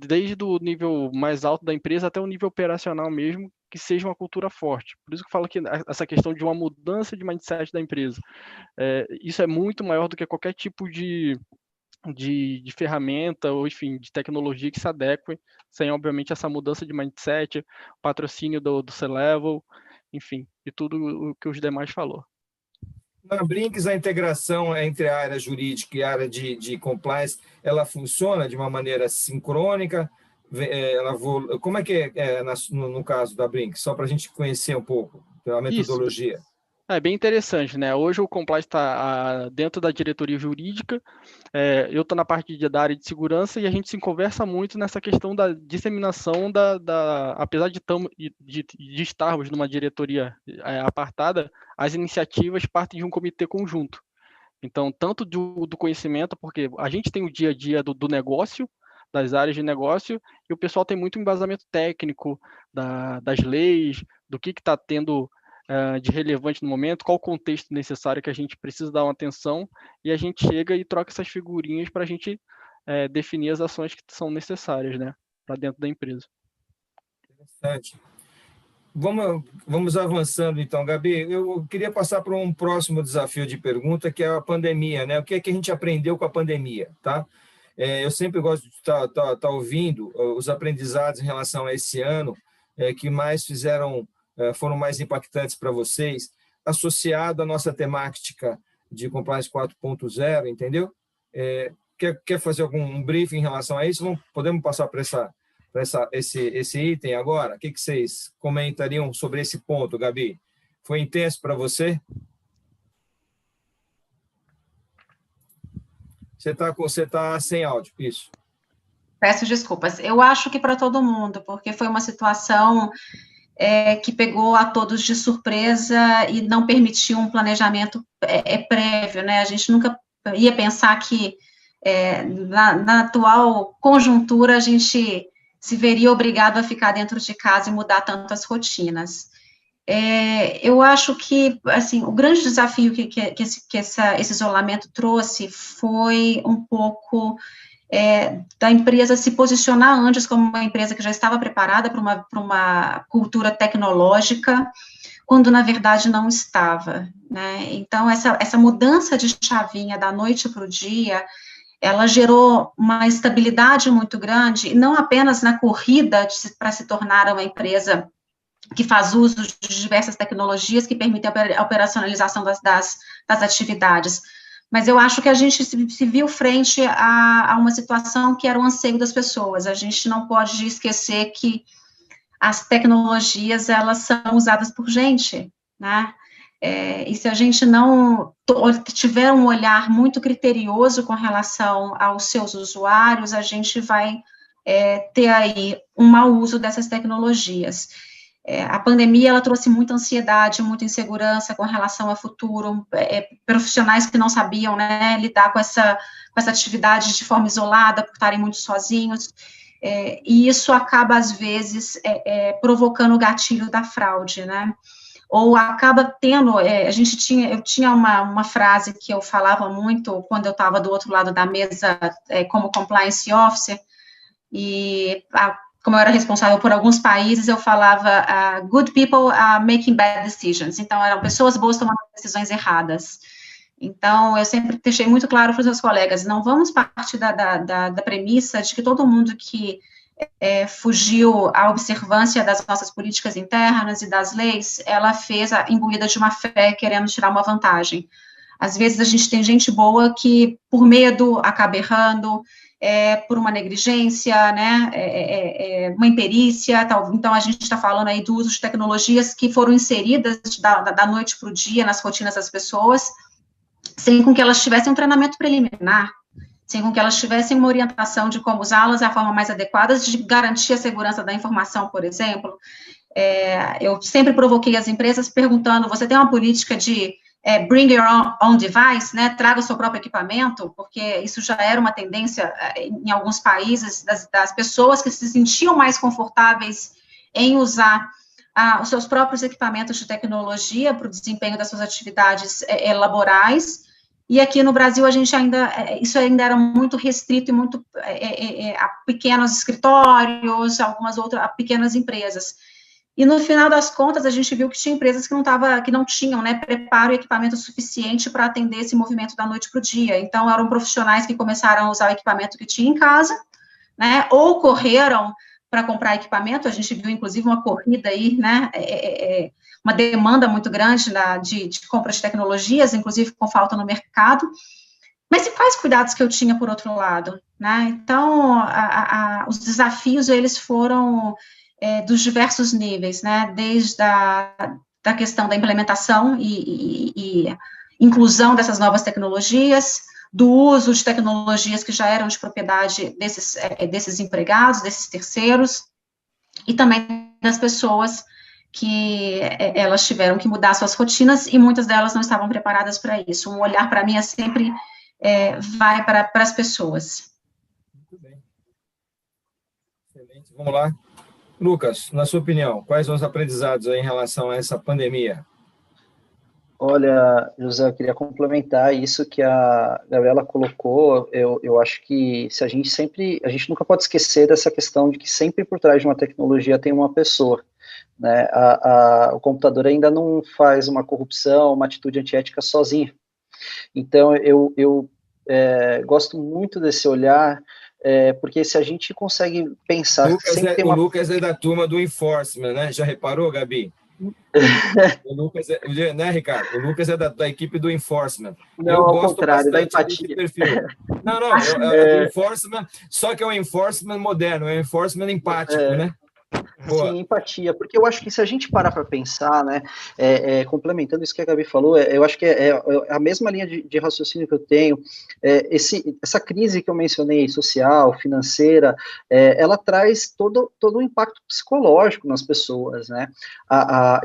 desde o nível mais alto da empresa até o nível operacional mesmo, que seja uma cultura forte. Por isso que eu falo que essa questão de uma mudança de mindset da empresa, isso é muito maior do que qualquer tipo de ferramenta ou, enfim, de tecnologia que se adeque, sem, obviamente, essa mudança de mindset, patrocínio do C-Level, enfim, e tudo o que os demais falou.
Na Brinks, a integração entre a área jurídica e a área de compliance, ela funciona de uma maneira sincrônica? Como é que no caso da Brinks? Só para a gente conhecer um pouco a metodologia.
Isso. É bem interessante, né? Hoje o compliance está dentro da diretoria jurídica, eu estou na parte da área de segurança, e a gente se conversa muito nessa questão da disseminação apesar de estarmos numa diretoria apartada, as iniciativas partem de um comitê conjunto. Então, tanto do conhecimento, porque a gente tem o dia a dia do negócio, das áreas de negócio, e o pessoal tem muito embasamento técnico das leis, do que está tendo de relevante no momento, qual o contexto necessário que a gente precisa dar uma atenção, e a gente chega e troca essas figurinhas para a gente definir as ações que são necessárias, né, para dentro da empresa.
Interessante. Vamos avançando, então, Gabi. Eu queria passar para um próximo desafio de pergunta, que é a pandemia, né? O que é que a gente aprendeu com a pandemia, tá? Eu sempre gosto de estar ouvindo os aprendizados em relação a esse ano, que mais foram mais impactantes para vocês, associado à nossa temática de Compliance 4.0, entendeu? Quer fazer algum briefing em relação a isso? Podemos passar para esse item agora? O que vocês comentariam sobre esse ponto, Gabi? Foi intenso para você? Você tá sem áudio, isso.
Peço desculpas. Eu acho que para todo mundo, porque foi uma situação que pegou a todos de surpresa e não permitiu um planejamento prévio, né? A gente nunca ia pensar que na atual conjuntura a gente se veria obrigado a ficar dentro de casa e mudar tanto as rotinas. Eu acho que, assim, o grande desafio que esse isolamento trouxe foi um pouco da empresa se posicionar antes como uma empresa que já estava preparada para uma cultura tecnológica, quando, na verdade, não estava, né? Então, essa mudança de chavinha da noite para o dia, ela gerou uma estabilidade muito grande, não apenas na corrida para se tornar uma empresa que faz uso de diversas tecnologias que permitem a operacionalização das atividades, mas eu acho que a gente se viu frente a uma situação que era o anseio das pessoas. A gente não pode esquecer que as tecnologias, elas são usadas por gente, né? E se a gente não tiver um olhar muito criterioso com relação aos seus usuários, a gente vai ter aí um mau uso dessas tecnologias. A pandemia, ela trouxe muita ansiedade, muita insegurança com relação ao futuro, profissionais que não sabiam, né, lidar com essa atividade de forma isolada, por estarem muito sozinhos, e isso acaba, às vezes, provocando o gatilho da fraude, né, ou acaba tendo, eu tinha uma frase que eu falava muito quando eu estava do outro lado da mesa como compliance officer, e como eu era responsável por alguns países, eu falava, good people are making bad decisions. Então, eram pessoas boas tomando decisões erradas. Então, eu sempre deixei muito claro para os meus colegas, não vamos partir da premissa de que todo mundo que fugiu à observância das nossas políticas internas e das leis, ela fez imbuída de uma fé, querendo tirar uma vantagem. Às vezes, a gente tem gente boa que, por medo, acaba errando, por uma negligência, né, uma imperícia, tal. Então a gente está falando aí do uso de tecnologias que foram inseridas da noite para o dia nas rotinas das pessoas, sem com que elas tivessem um treinamento preliminar, sem com que elas tivessem uma orientação de como usá-las da forma mais adequada, de garantir a segurança da informação, por exemplo. Eu sempre provoquei as empresas perguntando, você tem uma política de bring your own device, né, traga o seu próprio equipamento, porque isso já era uma tendência em alguns países, das pessoas que se sentiam mais confortáveis em usar os seus próprios equipamentos de tecnologia para o desempenho das suas atividades laborais, e aqui no Brasil isso ainda era muito restrito e muito a pequenos escritórios, algumas outras pequenas empresas. E no final das contas, a gente viu que tinha empresas que não tinham, né, preparo e equipamento suficiente para atender esse movimento da noite para o dia. Então, eram profissionais que começaram a usar o equipamento que tinha em casa, né, ou correram para comprar equipamento. A gente viu, inclusive, uma corrida aí, né, uma demanda muito grande de compra de tecnologias, inclusive com falta no mercado. Mas e quais cuidados que eu tinha por outro lado, né? Então, os desafios, eles foram dos diversos níveis, né, desde da questão da implementação e inclusão dessas novas tecnologias, do uso de tecnologias que já eram de propriedade desses empregados, desses terceiros, e também das pessoas que elas tiveram que mudar suas rotinas, e muitas delas não estavam preparadas para isso. Um olhar, para mim, sempre vai para as pessoas.
Muito bem. Excelente. Vamos lá. Lucas, na sua opinião, quais são os aprendizados aí em relação a essa pandemia?
Olha, José, eu queria complementar isso que a Gabriela colocou. Eu acho que se a gente nunca pode esquecer dessa questão de que sempre por trás de uma tecnologia tem uma pessoa, né? O computador ainda não faz uma corrupção, uma atitude antiética sozinho. Então, eu gosto muito desse olhar, porque se a gente consegue pensar...
O Lucas é da turma do enforcement, né? Já reparou, Gabi? O Lucas né, Ricardo? O Lucas é da equipe do enforcement.
Não,
eu
ao
gosto
contrário, da
bastante
empatia.
desse perfil. Não, do enforcement, só que é um enforcement moderno, é um enforcement empático, né?
Sim, empatia, porque eu acho que se a gente parar para pensar, né, complementando isso que a Gabi falou, eu acho que é a mesma linha de raciocínio que eu tenho, essa crise que eu mencionei, social, financeira, ela traz todo um impacto psicológico nas pessoas, né,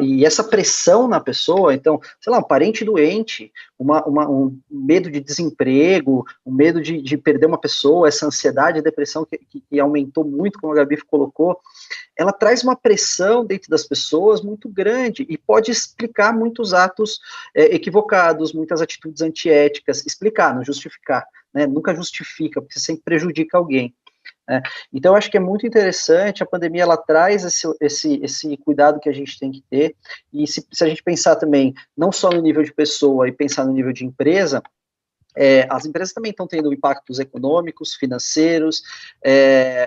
e essa pressão na pessoa, então, sei lá, um parente doente, um medo de desemprego, um medo de perder uma pessoa, essa ansiedade e depressão que aumentou muito, como a Gabi colocou, ela traz uma pressão dentro das pessoas muito grande e pode explicar muitos atos equivocados, muitas atitudes antiéticas, explicar, não justificar, né? Nunca justifica, porque sempre prejudica alguém. Né? Então, eu acho que é muito interessante, a pandemia, ela traz esse cuidado que a gente tem que ter, e se a gente pensar também, não só no nível de pessoa, e pensar no nível de empresa, as empresas também estão tendo impactos econômicos, financeiros,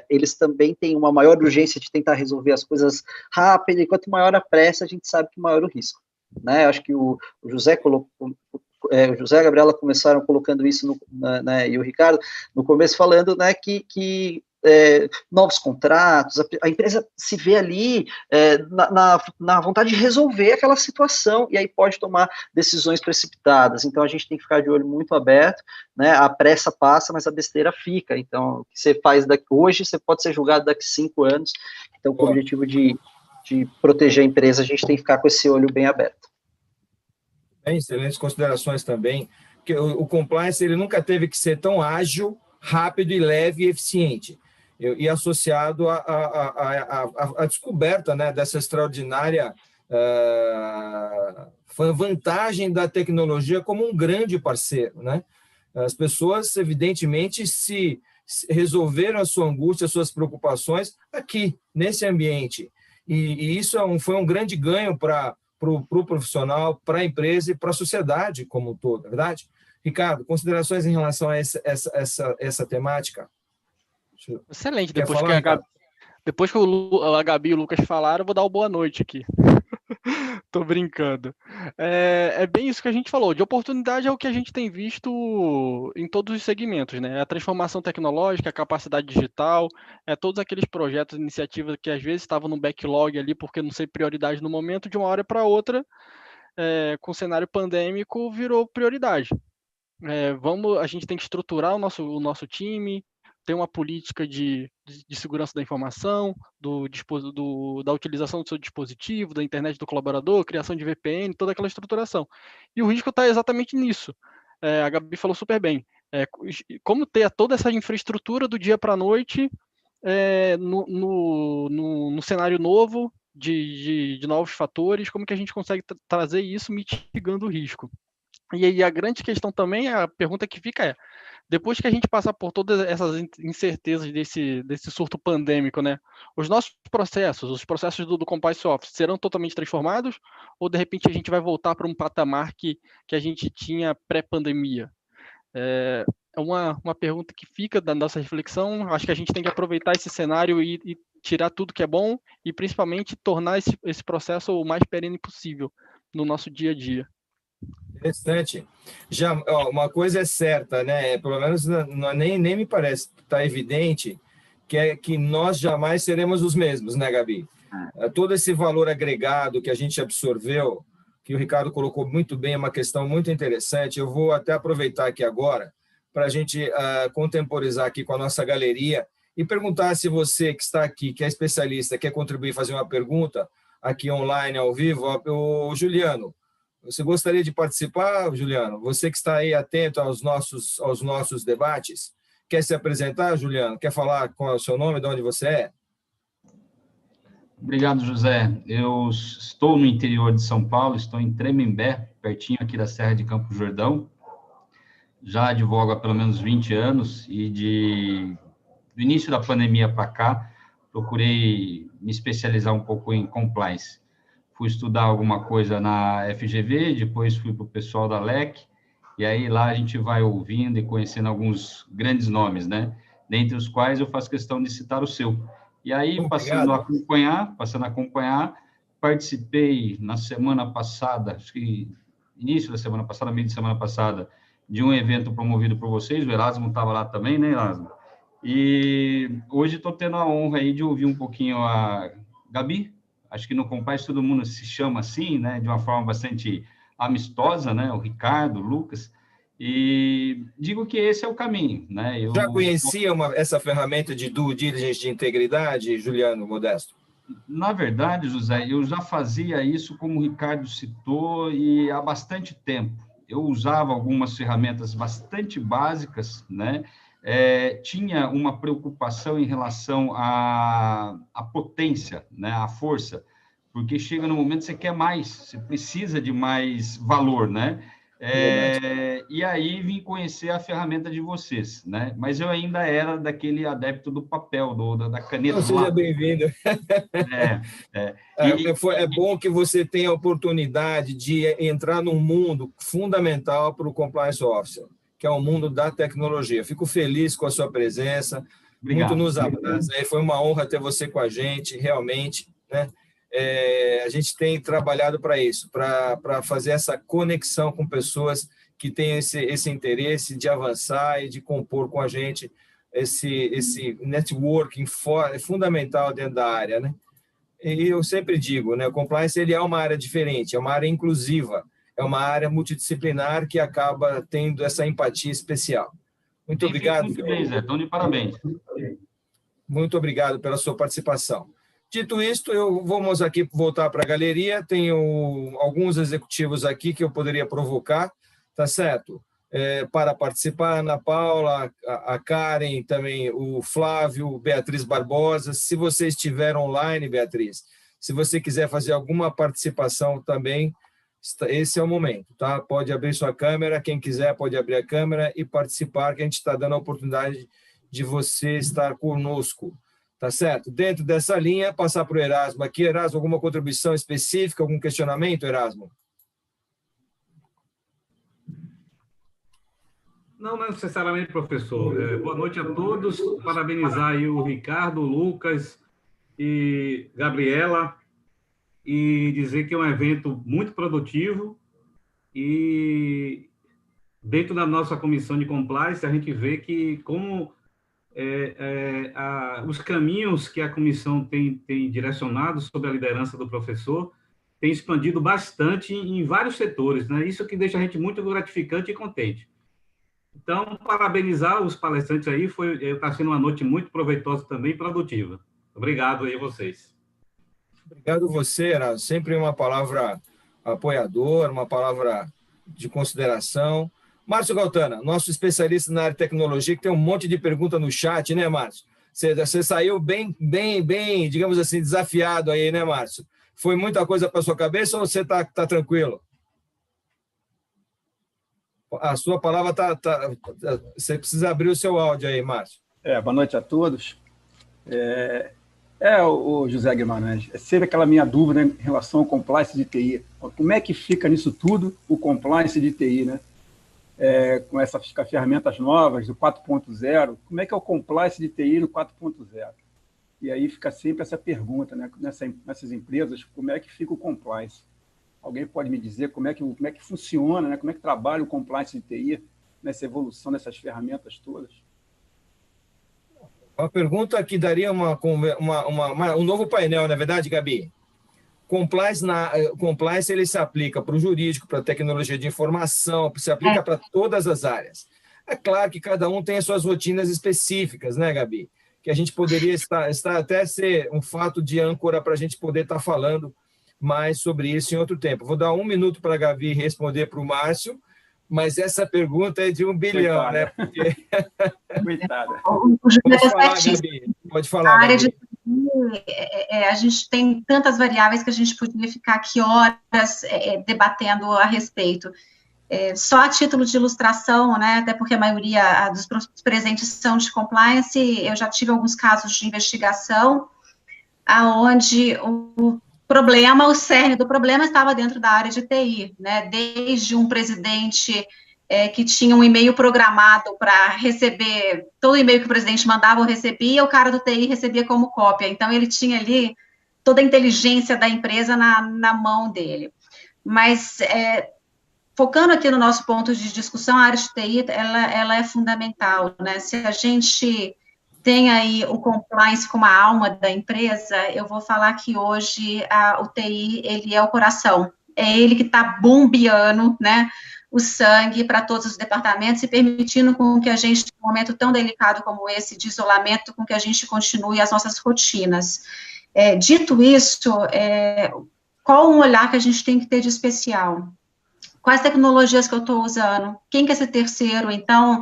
eles também têm uma maior urgência de tentar resolver as coisas rápido, e quanto maior a pressa, a gente sabe que maior o risco. Né? Acho que o José colocou, o José e a Gabriela começaram colocando isso, e o Ricardo, no começo falando, né, que novos contratos, a empresa se vê ali na vontade de resolver aquela situação, e aí pode tomar decisões precipitadas. Então a gente tem que ficar de olho muito aberto, né? A pressa passa, mas a besteira fica. Então o que você faz hoje, você pode ser julgado daqui 5 anos. Então, com o objetivo de proteger a empresa, a gente tem que ficar com esse olho bem aberto.
Excelentes considerações também, que o compliance ele nunca teve que ser tão ágil, rápido e leve e eficiente. E associado à descoberta, né, dessa extraordinária vantagem da tecnologia como um grande parceiro. Né? As pessoas, evidentemente, se resolveram a sua angústia, as suas preocupações aqui, nesse ambiente. E isso foi um grande ganho para o profissional, para a empresa e para a sociedade como um todo, é verdade? Ricardo, considerações em relação a essa temática?
Excelente. Depois que a Gabi e o Lucas falaram, eu vou dar uma boa noite aqui. Tô brincando. É bem isso que a gente falou. De oportunidade é o que a gente tem visto em todos os segmentos, né? A transformação tecnológica, a capacidade digital, todos aqueles projetos, iniciativas que às vezes estavam no backlog ali porque não sei prioridade no momento, de uma hora para outra, com o cenário pandêmico, virou prioridade. A gente tem que estruturar o nosso time, ter uma política de segurança da informação, da utilização do seu dispositivo, da internet do colaborador, criação de VPN, toda aquela estruturação. E o risco está exatamente nisso. A Gabi falou super bem. Como ter toda essa infraestrutura do dia para a noite no cenário novo, de novos fatores, como que a gente consegue trazer isso mitigando o risco. E aí a grande questão também, a pergunta que fica depois que a gente passar por todas essas incertezas desse surto pandêmico, né, os nossos processos, os processos do Compliance Office serão totalmente transformados ou de repente a gente vai voltar para um patamar que a gente tinha pré-pandemia? É uma pergunta que fica da nossa reflexão. Acho que a gente tem que aproveitar esse cenário e tirar tudo que é bom e principalmente tornar esse processo o mais perene possível no nosso dia a dia.
Interessante. Já, uma coisa é certa, né? Pelo menos nem me parece, está evidente que nós jamais seremos os mesmos, né, Gabi? Todo esse valor agregado que a gente absorveu, que o Ricardo colocou muito bem, é uma questão muito interessante. Eu vou até aproveitar aqui agora para a gente contemporizar aqui com a nossa galeria e perguntar se você que está aqui, que é especialista, quer contribuir, fazer uma pergunta aqui online, ao vivo. O Juliano, você gostaria de participar, Juliano? Você que está aí atento aos nossos debates, quer se apresentar, Juliano? Quer falar qual é o seu nome, de onde você é?
Obrigado, José. Eu estou no interior de São Paulo, estou em Tremembé, pertinho aqui da Serra de Campo Jordão. Já advogo há pelo menos 20 anos e do início da pandemia para cá, procurei me especializar um pouco em compliance. Fui estudar alguma coisa na FGV, depois fui para o pessoal da LEC, e aí lá a gente vai ouvindo e conhecendo alguns grandes nomes, né? Dentre os quais eu faço questão de citar o seu. E aí, passando a acompanhar, participei na semana passada, acho que início da semana passada, meio de semana passada, de um evento promovido por vocês, o Erasmo estava lá também, né, Erasmo? E hoje estou tendo a honra aí de ouvir um pouquinho a Gabi. Acho que no Compliance todo mundo se chama assim, né, de uma forma bastante amistosa, né, o Ricardo, o Lucas, e digo que esse é o caminho, né.
Já conhecia essa ferramenta de due diligence de integridade, Juliano Modesto?
Na verdade, José, eu já fazia isso, como o Ricardo citou, e há bastante tempo. Eu usava algumas ferramentas bastante básicas, né, tinha uma preocupação em relação à potência, né, à força, porque chega no momento que você quer mais, você precisa de mais valor, né? E aí vim conhecer a ferramenta de vocês, né? Mas eu ainda era daquele adepto do papel, da caneta.
Seja bem-vindo. É bom que você tenha a oportunidade de entrar num mundo fundamental para o Compliance Officer, que é o mundo da tecnologia. Fico feliz com a sua presença.
Obrigado.
Muito nos abraça. Foi uma honra ter você com a gente, realmente, né? A gente tem trabalhado para isso, para fazer essa conexão com pessoas que têm esse interesse de avançar e de compor com a gente esse networking fundamental dentro da área, né? E eu sempre digo, né, o compliance ele é uma área diferente, é uma área inclusiva, é uma área multidisciplinar que acaba tendo essa empatia especial. Muito obrigado.
Muito bem, Zé. Então, de parabéns.
Muito obrigado pela sua participação. Dito isto, vamos aqui voltar para a galeria. Tenho alguns executivos aqui que eu poderia provocar, tá certo? Para participar, Ana Paula, a Karen, também o Flávio, Beatriz Barbosa. Se você estiver online, Beatriz, se você quiser fazer alguma participação também, esse é o momento, tá? Pode abrir sua câmera, quem quiser pode abrir a câmera e participar, que a gente está dando a oportunidade de você estar conosco. Tá certo? Dentro dessa linha, passar para o Erasmo aqui. Erasmo, alguma contribuição específica, algum questionamento, Erasmo?
Não necessariamente, professor. Boa noite a todos. Parabenizar aí o Ricardo, o Lucas e Gabriela e dizer que é um evento muito produtivo e dentro da nossa comissão de compliance a gente vê que como os caminhos que a comissão tem direcionado sob a liderança do professor tem expandido bastante em vários setores, né? Isso que deixa a gente muito gratificante e contente. Então, parabenizar os palestrantes aí, está sendo uma noite muito proveitosa também e produtiva. Obrigado aí a vocês.
Obrigado você, Erasmo. Sempre uma palavra apoiadora, uma palavra de consideração. Márcio Galtana, nosso especialista na área de tecnologia, que tem um monte de pergunta no chat, né, Márcio? Você saiu bem, digamos assim, desafiado aí, né, Márcio? Foi muita coisa para sua cabeça ou você tá tranquilo? A sua palavra você precisa abrir o seu áudio aí, Márcio.
Boa noite a todos. O José Guimarães, é sempre aquela minha dúvida em relação ao compliance de TI. Como é que fica nisso tudo o compliance de TI, né? Com essas ferramentas novas, do 4.0, como é que é o compliance de TI no 4.0? E aí fica sempre essa pergunta, né? Nessas empresas, como é que fica o compliance? Alguém pode me dizer como é que funciona, né? Como é que trabalha o compliance de TI nessa evolução dessas ferramentas todas?
Uma pergunta que daria um novo painel, não é verdade, Gabi? Compliance ele se aplica para o jurídico, para a tecnologia de informação, se aplica para todas as áreas. É claro que cada um tem as suas rotinas específicas, né, Gabi? Que a gente poderia até ser um fato de âncora para a gente poder estar falando mais sobre isso em outro tempo. Vou dar 1 minuto para a Gabi responder para o Márcio, mas essa pergunta é de 1 bilhão, coitada, né? Porque...
Coitada.
Pode falar, Gabi. Pode falar,
a área
Gabi.
de a gente tem tantas variáveis que a gente poderia ficar aqui horas debatendo a respeito. Só a título de ilustração, né, até porque a maioria dos presentes são de compliance, eu já tive alguns casos de investigação, onde o cerne do problema estava dentro da área de TI, né, desde um presidente que tinha um e-mail programado para receber, todo e-mail que o presidente mandava ou recebia, o cara do TI recebia como cópia, então ele tinha ali toda a inteligência da empresa na mão dele. Mas, focando aqui no nosso ponto de discussão, a área de TI, ela é fundamental, né, se a gente tem aí o compliance como a alma da empresa, eu vou falar que hoje o TI, ele é o coração, é ele que está bombeando, né, o sangue para todos os departamentos e permitindo com que a gente, num momento tão delicado como esse de isolamento, com que a gente continue as nossas rotinas. Dito isso, qual um olhar que a gente tem que ter de especial? Quais tecnologias que eu estou usando? Quem que é esse terceiro? Então,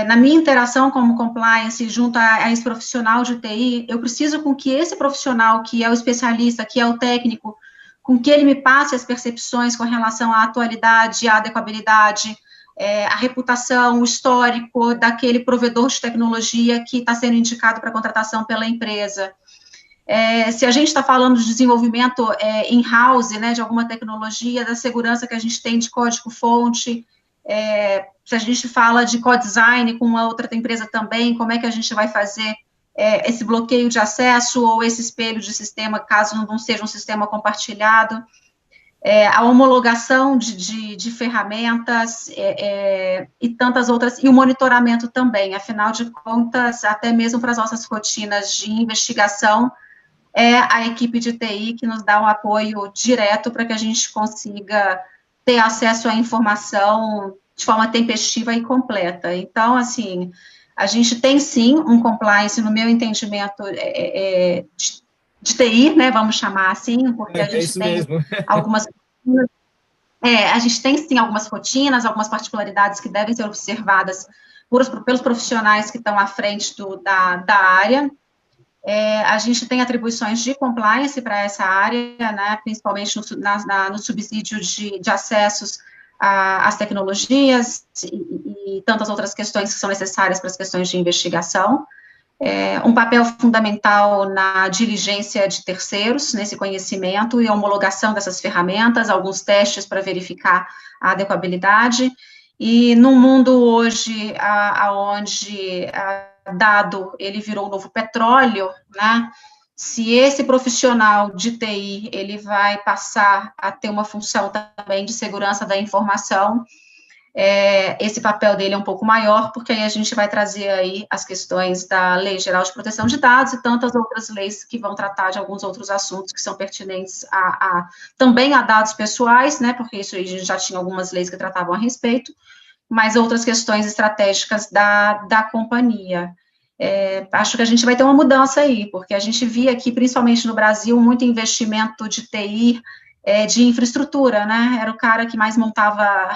na minha interação como compliance, junto a esse profissional de TI, eu preciso com que esse profissional, que é o especialista, que é o técnico, com que ele me passe as percepções com relação à atualidade, à adequabilidade, a reputação, o histórico daquele provedor de tecnologia que está sendo indicado para contratação pela empresa. Se a gente está falando de desenvolvimento in-house, né, de alguma tecnologia, da segurança que a gente tem de código-fonte, se a gente fala de co-design com uma outra empresa também, como é que a gente vai fazer esse bloqueio de acesso ou esse espelho de sistema, caso não seja um sistema compartilhado, a homologação de ferramentas e tantas outras, e o monitoramento também, afinal de contas, até mesmo para as nossas rotinas de investigação, a equipe de TI que nos dá um apoio direto para que a gente consiga ter acesso à informação de forma tempestiva e completa. Então, assim, a gente tem, sim, um compliance, no meu entendimento, de TI, né, vamos chamar assim, porque a gente tem mesmo. Algumas... a gente tem, sim, algumas rotinas, algumas particularidades que devem ser observadas pelos profissionais que estão à frente da área. A gente tem atribuições de compliance para essa área, né, principalmente no subsídio de acessos às tecnologias e tantas outras questões que são necessárias para as questões de investigação. Um papel fundamental na diligência de terceiros, nesse conhecimento e homologação dessas ferramentas, alguns testes para verificar a adequabilidade. E num mundo hoje onde dado ele virou um novo petróleo, né? Se esse profissional de TI, ele vai passar a ter uma função também de segurança da informação, esse papel dele é um pouco maior, porque aí a gente vai trazer aí as questões da Lei Geral de Proteção de Dados e tantas outras leis que vão tratar de alguns outros assuntos que são pertinentes também a dados pessoais, né, porque isso aí a gente já tinha algumas leis que tratavam a respeito, mas outras questões estratégicas da companhia. Acho que a gente vai ter uma mudança aí, porque a gente via aqui, principalmente no Brasil, muito investimento de TI, de infraestrutura, né, era o cara que mais montava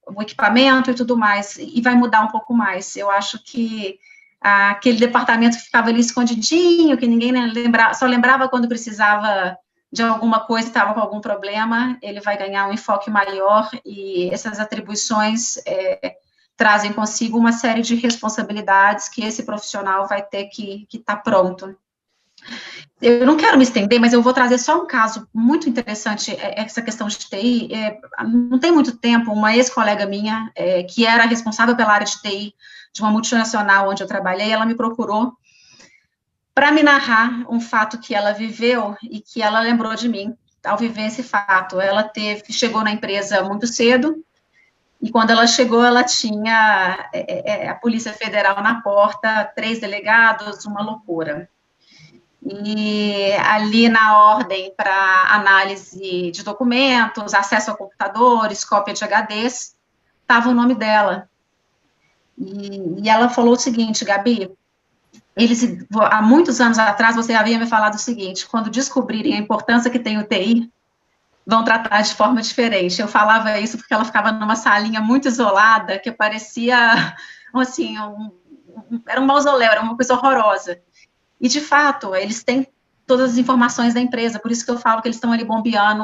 o equipamento e tudo mais, e vai mudar um pouco mais. Eu acho que aquele departamento que ficava ali escondidinho, que ninguém só lembrava quando precisava de alguma coisa, estava com algum problema, ele vai ganhar um enfoque maior, e essas atribuições trazem consigo uma série de responsabilidades que esse profissional vai ter que estar pronto. Eu não quero me estender, mas eu vou trazer só um caso muito interessante, essa questão de TI. Não tem muito tempo, uma ex-colega minha, que era responsável pela área de TI de uma multinacional onde eu trabalhei, ela me procurou para me narrar um fato que ela viveu e que ela lembrou de mim ao viver esse fato. Ela chegou na empresa muito cedo, e quando ela chegou, ela tinha a Polícia Federal na porta, 3 delegados, uma loucura. E ali na ordem para análise de documentos, acesso a computadores, cópia de HDs, estava o nome dela. E ela falou o seguinte: Gabi, há muitos anos atrás, você havia me falado o seguinte: quando descobrirem a importância que tem o TI, vão tratar de forma diferente. Eu falava isso porque ela ficava numa salinha muito isolada, que parecia, assim, era um mausoléu, era uma coisa horrorosa. E, de fato, eles têm todas as informações da empresa, por isso que eu falo que eles estão ali bombeando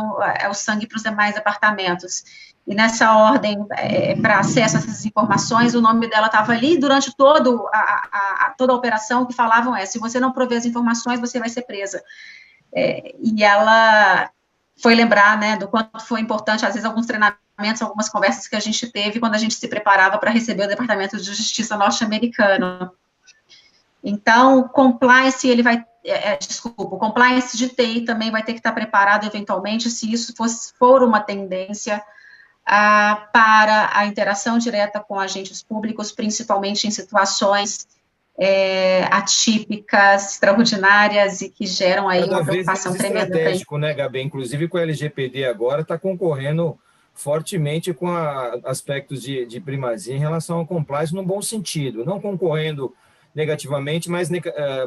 o sangue para os demais departamentos. E nessa ordem, para acesso a essas informações, o nome dela estava ali durante toda a operação, que falavam se você não prover as informações, você vai ser presa. E ela foi lembrar, né, do quanto foi importante, às vezes, alguns treinamentos, algumas conversas que a gente teve quando a gente se preparava para receber o Departamento de Justiça norte-americano. Então, compliance, o compliance de TI também vai ter que estar preparado, eventualmente, se isso for uma tendência para a interação direta com agentes públicos, principalmente em situações atípicas, extraordinárias e que geram aí uma preocupação tremenda.
Estratégico, né, Gabi? Inclusive com o LGPD agora está concorrendo fortemente com aspectos de primazia em relação ao compliance no bom sentido, não concorrendo negativamente, mas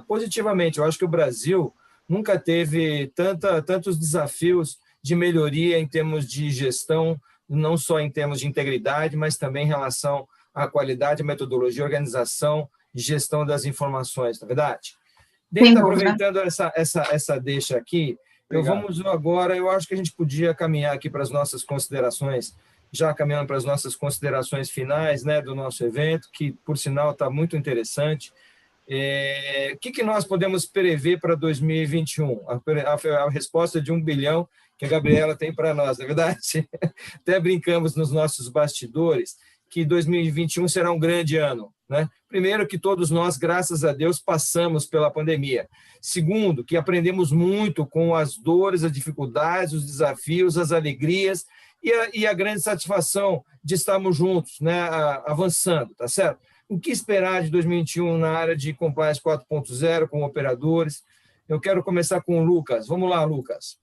positivamente. Eu acho que o Brasil nunca teve tantos desafios de melhoria em termos de gestão, não só em termos de integridade, mas também em relação à qualidade, metodologia, organização e gestão das informações, não é verdade? Aproveitando essa deixa aqui, eu acho que a gente podia caminhar aqui para as nossas considerações, já caminhando para as nossas considerações finais, né, do nosso evento, que, por sinal, está muito interessante. O que nós podemos prever para 2021? A resposta de 1 bilhão que a Gabriela tem para nós, não é verdade? Até brincamos nos nossos bastidores que 2021 será um grande ano, né? Primeiro, que todos nós, graças a Deus, passamos pela pandemia. Segundo, que aprendemos muito com as dores, as dificuldades, os desafios, as alegrias e a grande satisfação de estarmos juntos, né, avançando, tá certo? O que esperar de 2021 na área de Compliance 4.0 com operadores? Eu quero começar com o Lucas. Vamos lá, Lucas.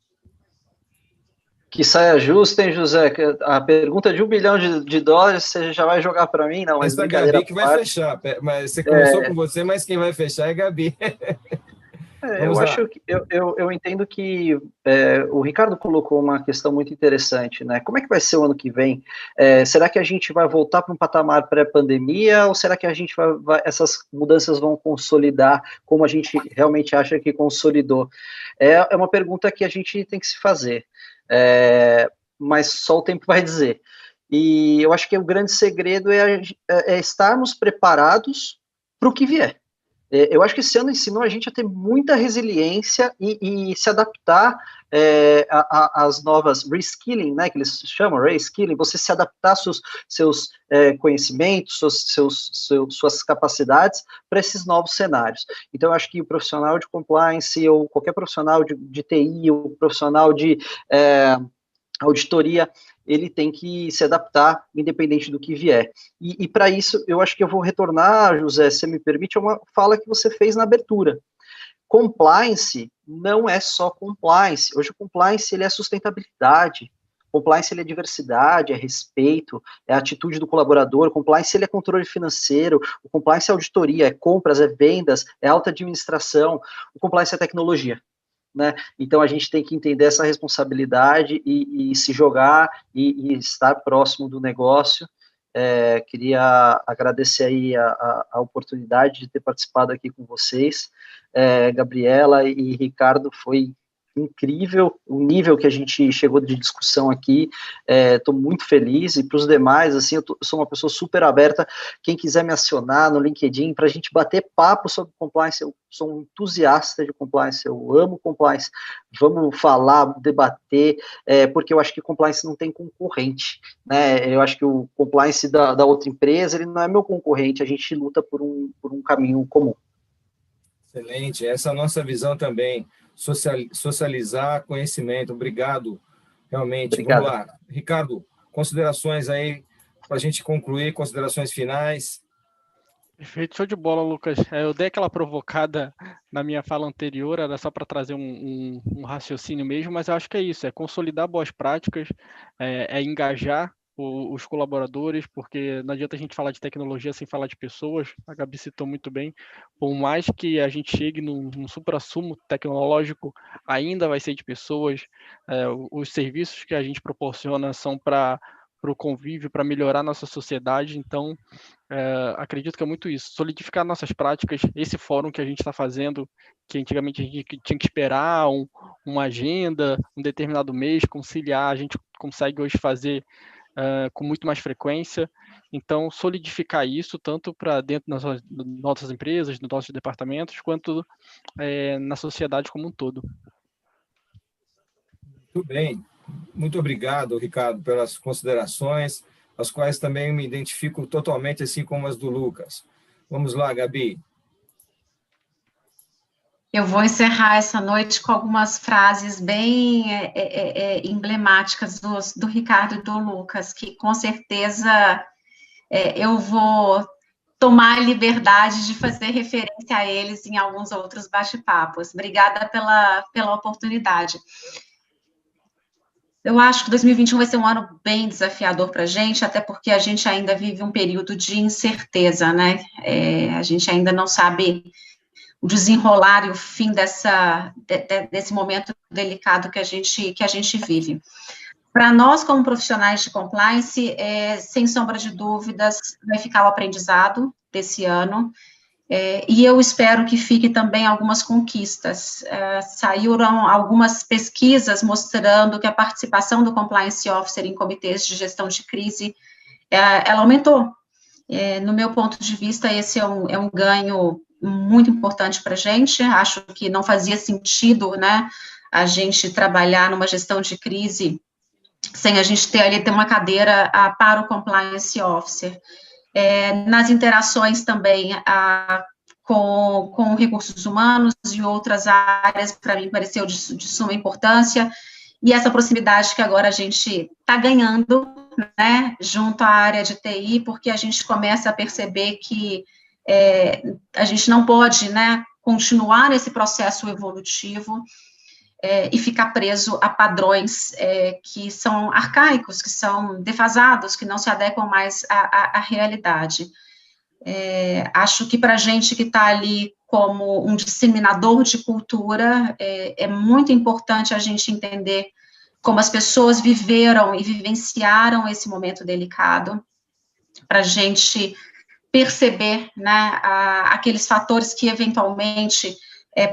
Que saia justa, hein, José? A pergunta de $1 bilhão você já vai jogar para mim? Não, mas
essa é a Gabi que vai fechar. Mas você começou com você, mas quem vai fechar é a Gabi.
Eu entendo que o Ricardo colocou uma questão muito interessante, né? Como é que vai ser o ano que vem? Será que a gente vai voltar para um patamar pré-pandemia ou será que a gente essas mudanças vão consolidar como a gente realmente acha que consolidou? É uma pergunta que a gente tem que se fazer, mas só o tempo vai dizer. E eu acho que o grande segredo é estarmos preparados para o que vier. Eu acho que esse ano ensinou a gente a ter muita resiliência e se adaptar às novas reskilling, né, que eles chamam, reskilling, você se adaptar aos seus conhecimentos, suas capacidades para esses novos cenários. Então, eu acho que o profissional de compliance ou qualquer profissional de TI ou profissional de auditoria, ele tem que se adaptar independente do que vier. E para isso, eu acho que eu vou retornar, José, se me permite, a uma fala que você fez na abertura. Compliance não é só compliance. Hoje o compliance ele é sustentabilidade. Compliance ele é diversidade, é respeito, é a atitude do colaborador. Compliance ele é controle financeiro. O compliance é auditoria, é compras, é vendas, é alta administração. O compliance é tecnologia. Né? Então a gente tem que entender essa responsabilidade e se jogar e estar próximo do negócio. Queria agradecer aí a oportunidade de ter participado aqui com vocês. Gabriela e Ricardo, foi incrível o nível que a gente chegou de discussão aqui. Estou muito feliz, e para os demais, assim, eu sou uma pessoa super aberta. Quem quiser me acionar no LinkedIn para a gente bater papo sobre compliance, eu sou um entusiasta de compliance, eu amo compliance. Vamos falar, debater, porque eu acho que compliance não tem concorrente, né? Eu acho que o compliance da outra empresa, ele não é meu concorrente, a gente luta por um caminho comum.
Excelente, essa é a nossa visão também. Socializar conhecimento. Obrigado, realmente.
Obrigado.
Vamos lá. Ricardo, considerações aí para a gente concluir, considerações finais.
Perfeito, show de bola, Lucas. Eu dei aquela provocada na minha fala anterior, era só para trazer um raciocínio mesmo, mas eu acho que é isso, é consolidar boas práticas, é engajar os colaboradores, porque não adianta a gente falar de tecnologia sem falar de pessoas. A Gabi citou muito bem, por mais que a gente chegue num suprassumo tecnológico, ainda vai ser de pessoas. Os serviços que a gente proporciona são para o convívio, para melhorar nossa sociedade. Então, acredito que é muito isso, solidificar nossas práticas, esse fórum que a gente está fazendo, que antigamente a gente tinha que esperar uma agenda, um determinado mês, conciliar, a gente consegue hoje fazer com muito mais frequência. Então, solidificar isso, tanto para dentro das nossas empresas, dos nossos departamentos, quanto na sociedade como um todo.
Muito bem. Muito obrigado, Ricardo, pelas considerações, as quais também me identifico totalmente, assim como as do Lucas. Vamos lá, Gabi.
Eu vou encerrar essa noite com algumas frases bem emblemáticas do Ricardo e do Lucas, que com certeza eu vou tomar a liberdade de fazer referência a eles em alguns outros bate-papos. Obrigada pela oportunidade. Eu acho que 2021 vai ser um ano bem desafiador para a gente, até porque a gente ainda vive um período de incerteza, né? A gente ainda não sabe o desenrolar e o fim desse momento delicado que a gente vive. Para nós, como profissionais de compliance, sem sombra de dúvidas, vai ficar o aprendizado desse ano, e eu espero que fique também algumas conquistas. Saíram algumas pesquisas mostrando que a participação do Compliance Officer em comitês de gestão de crise, ela aumentou. No meu ponto de vista, esse é um ganho muito importante para a gente. Acho que não fazia sentido, né, a gente trabalhar numa gestão de crise sem a gente ter uma cadeira para o Compliance Officer. Nas interações também com recursos humanos e outras áreas, para mim, pareceu de suma importância, e essa proximidade que agora a gente está ganhando, né, junto à área de TI, porque a gente começa a perceber que a gente não pode, né, continuar nesse processo evolutivo e ficar preso a padrões que são arcaicos, que são defasados, que não se adequam mais à realidade. Acho que para a gente que está ali como um disseminador de cultura, é muito importante a gente entender como as pessoas viveram e vivenciaram esse momento delicado, para a gente perceber, né, aqueles fatores que eventualmente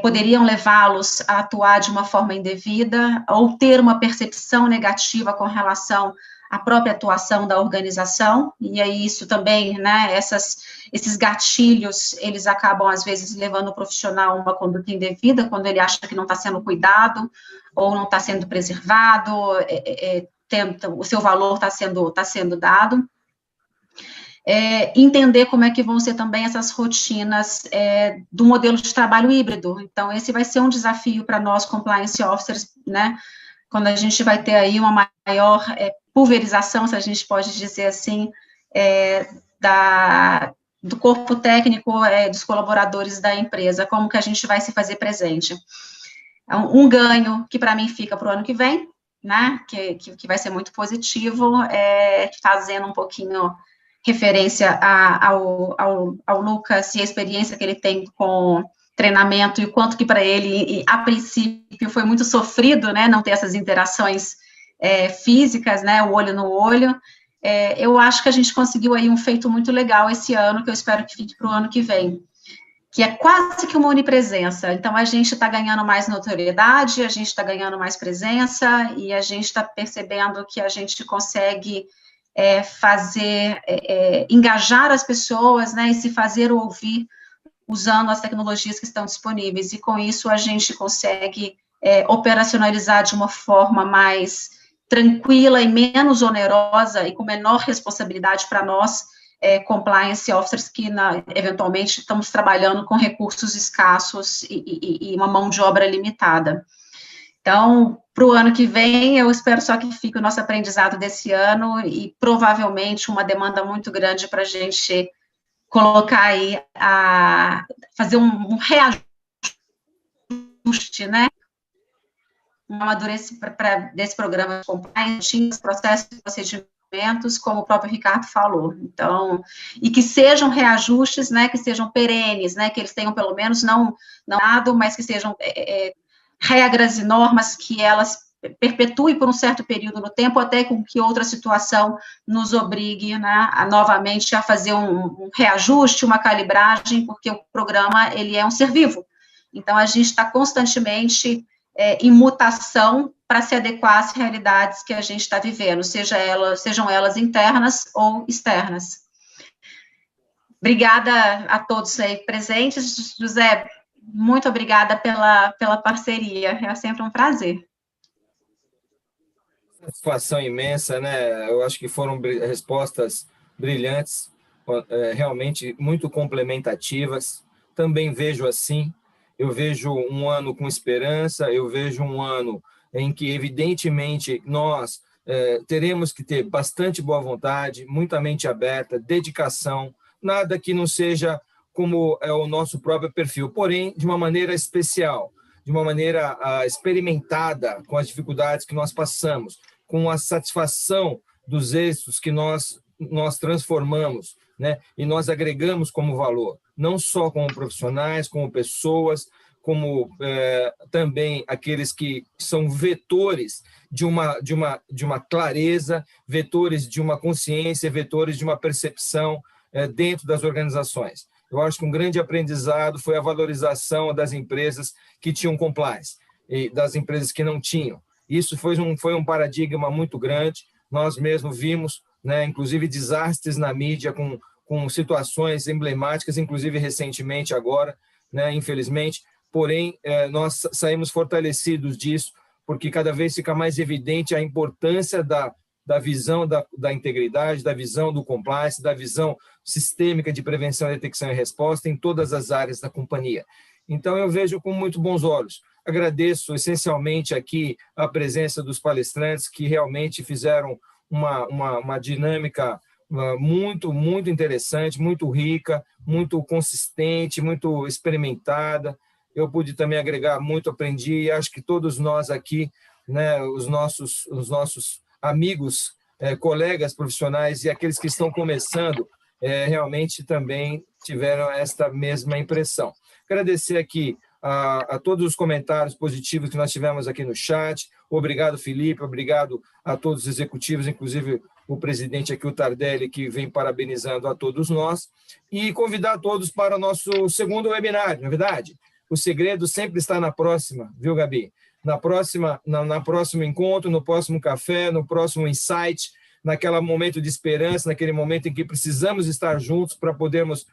poderiam levá-los a atuar de uma forma indevida, ou ter uma percepção negativa com relação à própria atuação da organização, e aí isso também, né, esses gatilhos, eles acabam, às vezes, levando o profissional a uma conduta indevida, quando ele acha que não está sendo cuidado, ou não está sendo preservado, o seu valor está sendo dado. Entender como é que vão ser também essas rotinas do modelo de trabalho híbrido. Então, esse vai ser um desafio para nós, compliance officers, né, quando a gente vai ter aí uma maior pulverização, se a gente pode dizer assim, do corpo técnico, dos colaboradores da empresa, como que a gente vai se fazer presente. Um ganho que para mim fica para o ano que vem, né, que vai ser muito positivo, fazendo um pouquinho referência ao Lucas e a experiência que ele tem com treinamento, e o quanto que para ele, a princípio, foi muito sofrido, né, não ter essas interações físicas, né, o olho no olho. Eu acho que a gente conseguiu aí um feito muito legal esse ano, que eu espero que fique para o ano que vem, que é quase que uma onipresença. Então, a gente está ganhando mais notoriedade, a gente está ganhando mais presença, e a gente está percebendo que a gente consegue engajar as pessoas, né, e se fazer ouvir usando as tecnologias que estão disponíveis, e com isso a gente consegue operacionalizar de uma forma mais tranquila e menos onerosa e com menor responsabilidade para nós, compliance officers, que eventualmente estamos trabalhando com recursos escassos e uma mão de obra limitada. Então, para o ano que vem, eu espero só que fique o nosso aprendizado desse ano, e provavelmente uma demanda muito grande para a gente colocar aí, fazer um reajuste, né, um amadurecimento desse programa de compliance, os processos e procedimentos, como o próprio Ricardo falou. Então, e que sejam reajustes, né, que sejam perenes, né, que eles tenham pelo menos não nada, mas que sejam regras e normas que elas perpetue por um certo período no tempo, até com que outra situação nos obrigue, né, novamente a fazer um reajuste, uma calibragem, porque o programa, ele é um ser vivo. Então, a gente está constantemente em mutação para se adequar às realidades que a gente está vivendo, sejam elas internas ou externas. Obrigada a todos aí presentes. José, muito obrigada pela parceria, é sempre um prazer.
Satisfação imensa, né? Eu acho que foram respostas brilhantes, realmente muito complementativas. Também vejo assim, eu vejo um ano com esperança, eu vejo um ano em que, evidentemente, nós teremos que ter bastante boa vontade, muita mente aberta, dedicação, nada que não seja como é o nosso próprio perfil, porém, de uma maneira especial, de uma maneira experimentada com as dificuldades que nós passamos, com a satisfação dos êxitos que nós transformamos, né? E nós agregamos como valor, não só como profissionais, como pessoas, como também aqueles que são vetores de uma clareza, vetores de uma consciência, vetores de uma percepção dentro das organizações. Eu acho que um grande aprendizado foi a valorização das empresas que tinham compliance e das empresas que não tinham. Isso foi um paradigma muito grande. Nós mesmos vimos, né, inclusive, desastres na mídia com situações emblemáticas, inclusive recentemente agora, né, infelizmente. Porém, nós saímos fortalecidos disso, porque cada vez fica mais evidente a importância da visão da integridade, da visão do compliance, da visão sistêmica de prevenção, detecção e resposta em todas as áreas da companhia. Então, eu vejo com muito bons olhos. Agradeço essencialmente aqui a presença dos palestrantes que realmente fizeram uma dinâmica muito, muito interessante, muito rica, muito consistente, muito experimentada. Eu pude também agregar muito, aprendi, e acho que todos nós aqui, né, os nossos amigos, colegas profissionais e aqueles que estão começando, realmente também tiveram esta mesma impressão. Agradecer aqui a todos os comentários positivos que nós tivemos aqui no chat. Obrigado, Felipe, obrigado a todos os executivos, inclusive o presidente aqui, o Tardelli, que vem parabenizando a todos nós, e convidar todos para o nosso segundo webinar, não é verdade? O segredo sempre está na próxima, viu, Gabi? Na próximo encontro, no próximo café, no próximo insight, naquele momento de esperança, naquele momento em que precisamos estar juntos para podermos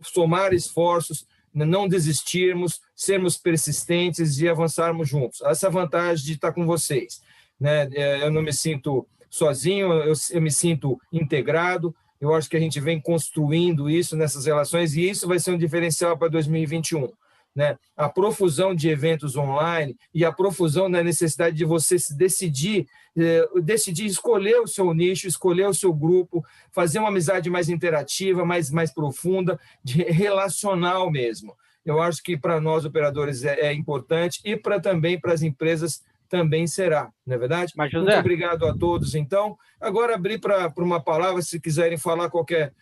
somar esforços, não desistirmos, sermos persistentes e avançarmos juntos. Essa é a vantagem de estar com vocês, né? Eu não me sinto sozinho, eu me sinto integrado. Eu acho que a gente vem construindo isso nessas relações e isso vai ser um diferencial para 2021. Né? A profusão de eventos online e a profusão da necessidade de você se decidir escolher o seu nicho, escolher o seu grupo, fazer uma amizade mais interativa, mais profunda, relacional mesmo. Eu acho que para nós, operadores, é importante e também para as empresas também será, não é verdade?
Mas, José...
Muito obrigado a todos, então. Agora abrir para uma palavra, se quiserem falar qualquer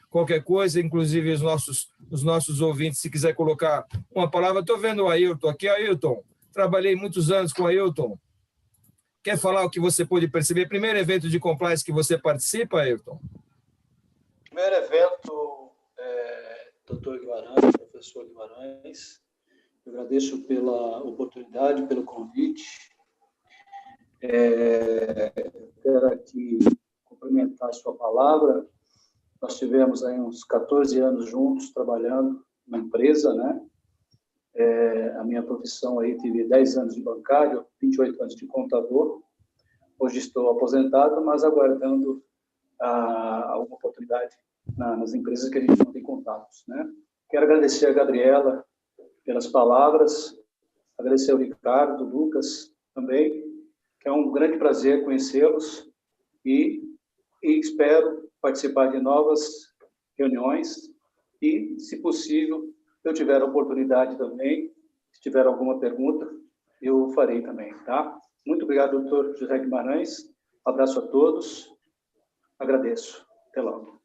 coisa, inclusive os nossos ouvintes, se quiser colocar uma palavra. Estou vendo o Ailton aqui. Ailton, trabalhei muitos anos com o Ailton. Quer falar o que você pôde perceber? Primeiro evento de compliance que você participa, Ailton?
Primeiro evento, doutor Guimarães, professor Guimarães. Eu agradeço pela oportunidade, pelo convite. Quero aqui complementar a sua palavra. Nós tivemos aí uns 14 anos juntos trabalhando na empresa, né? A minha profissão aí, tive 10 anos de bancário, 28 anos de contador. Hoje estou aposentado, mas aguardando alguma oportunidade nas empresas que a gente não tem contatos, né? Quero agradecer a Gabriela pelas palavras, agradecer ao Ricardo, Lucas também, que é um grande prazer conhecê-los e espero participar de novas reuniões e, se possível, eu tiver a oportunidade também, se tiver alguma pergunta, eu farei também, tá? Muito obrigado, doutor José Guimarães. Abraço a todos. Agradeço. Até logo.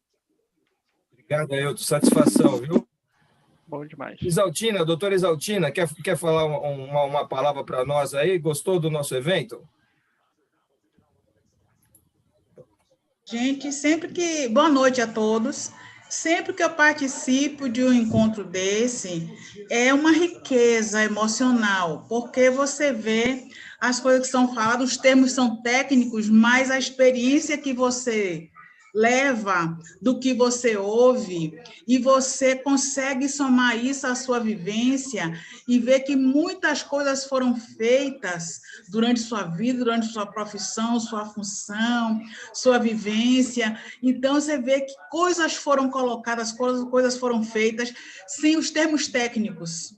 Obrigado, Ailton. Satisfação, viu?
Bom demais.
Isaltina, doutora Isaltina, quer falar uma palavra para nós aí? Gostou do nosso evento?
Gente, boa noite a todos. Sempre que eu participo de um encontro desse, é uma riqueza emocional, porque você vê as coisas que são faladas, os termos são técnicos, mas a experiência que você leva do que você ouve, e você consegue somar isso à sua vivência e ver que muitas coisas foram feitas durante sua vida, durante sua profissão, sua função, sua vivência. Então, você vê que coisas foram colocadas, coisas foram feitas sem os termos técnicos,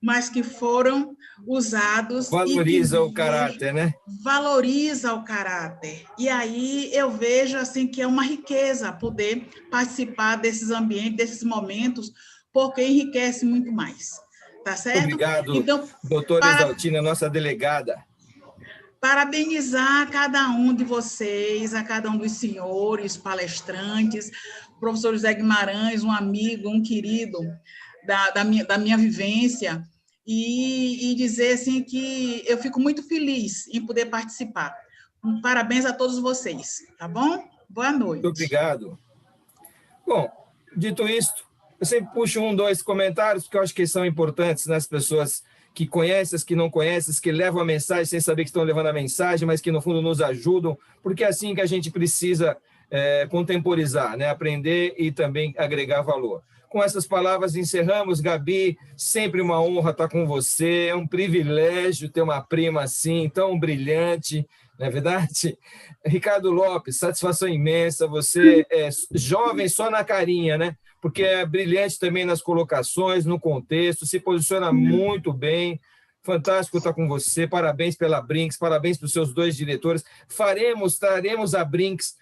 mas que foram usados.
Valoriza o caráter, né?
Valoriza o caráter. E aí eu vejo assim que é uma riqueza poder participar desses ambientes, desses momentos, porque enriquece muito mais. Tá certo?
Obrigado,
então,
doutora Isaltina, nossa delegada.
Parabenizar a cada um de vocês, a cada um dos senhores, palestrantes, o professor José Guimarães, um amigo, um querido da minha vivência, e dizer assim que eu fico muito feliz em poder participar. Parabéns a todos vocês, tá bom? Boa noite.
Muito obrigado. Bom, dito isto, eu sempre puxo 2 comentários, porque eu acho que são importantes nas pessoas que conhecem, as que não conhecem, as que levam a mensagem sem saber que estão levando a mensagem, mas que, no fundo, nos ajudam, porque é assim que a gente precisa contemporizar, né? Aprender e também agregar valor. Com essas palavras, encerramos. Gabi, sempre uma honra estar com você, é um privilégio ter uma prima assim, tão brilhante, não é verdade? Ricardo Lopes, satisfação imensa, você é jovem só na carinha, né? Porque é brilhante também nas colocações, no contexto, se posiciona muito bem, fantástico estar com você, parabéns pela Brinks, parabéns para os seus 2 diretores, traremos a Brinks,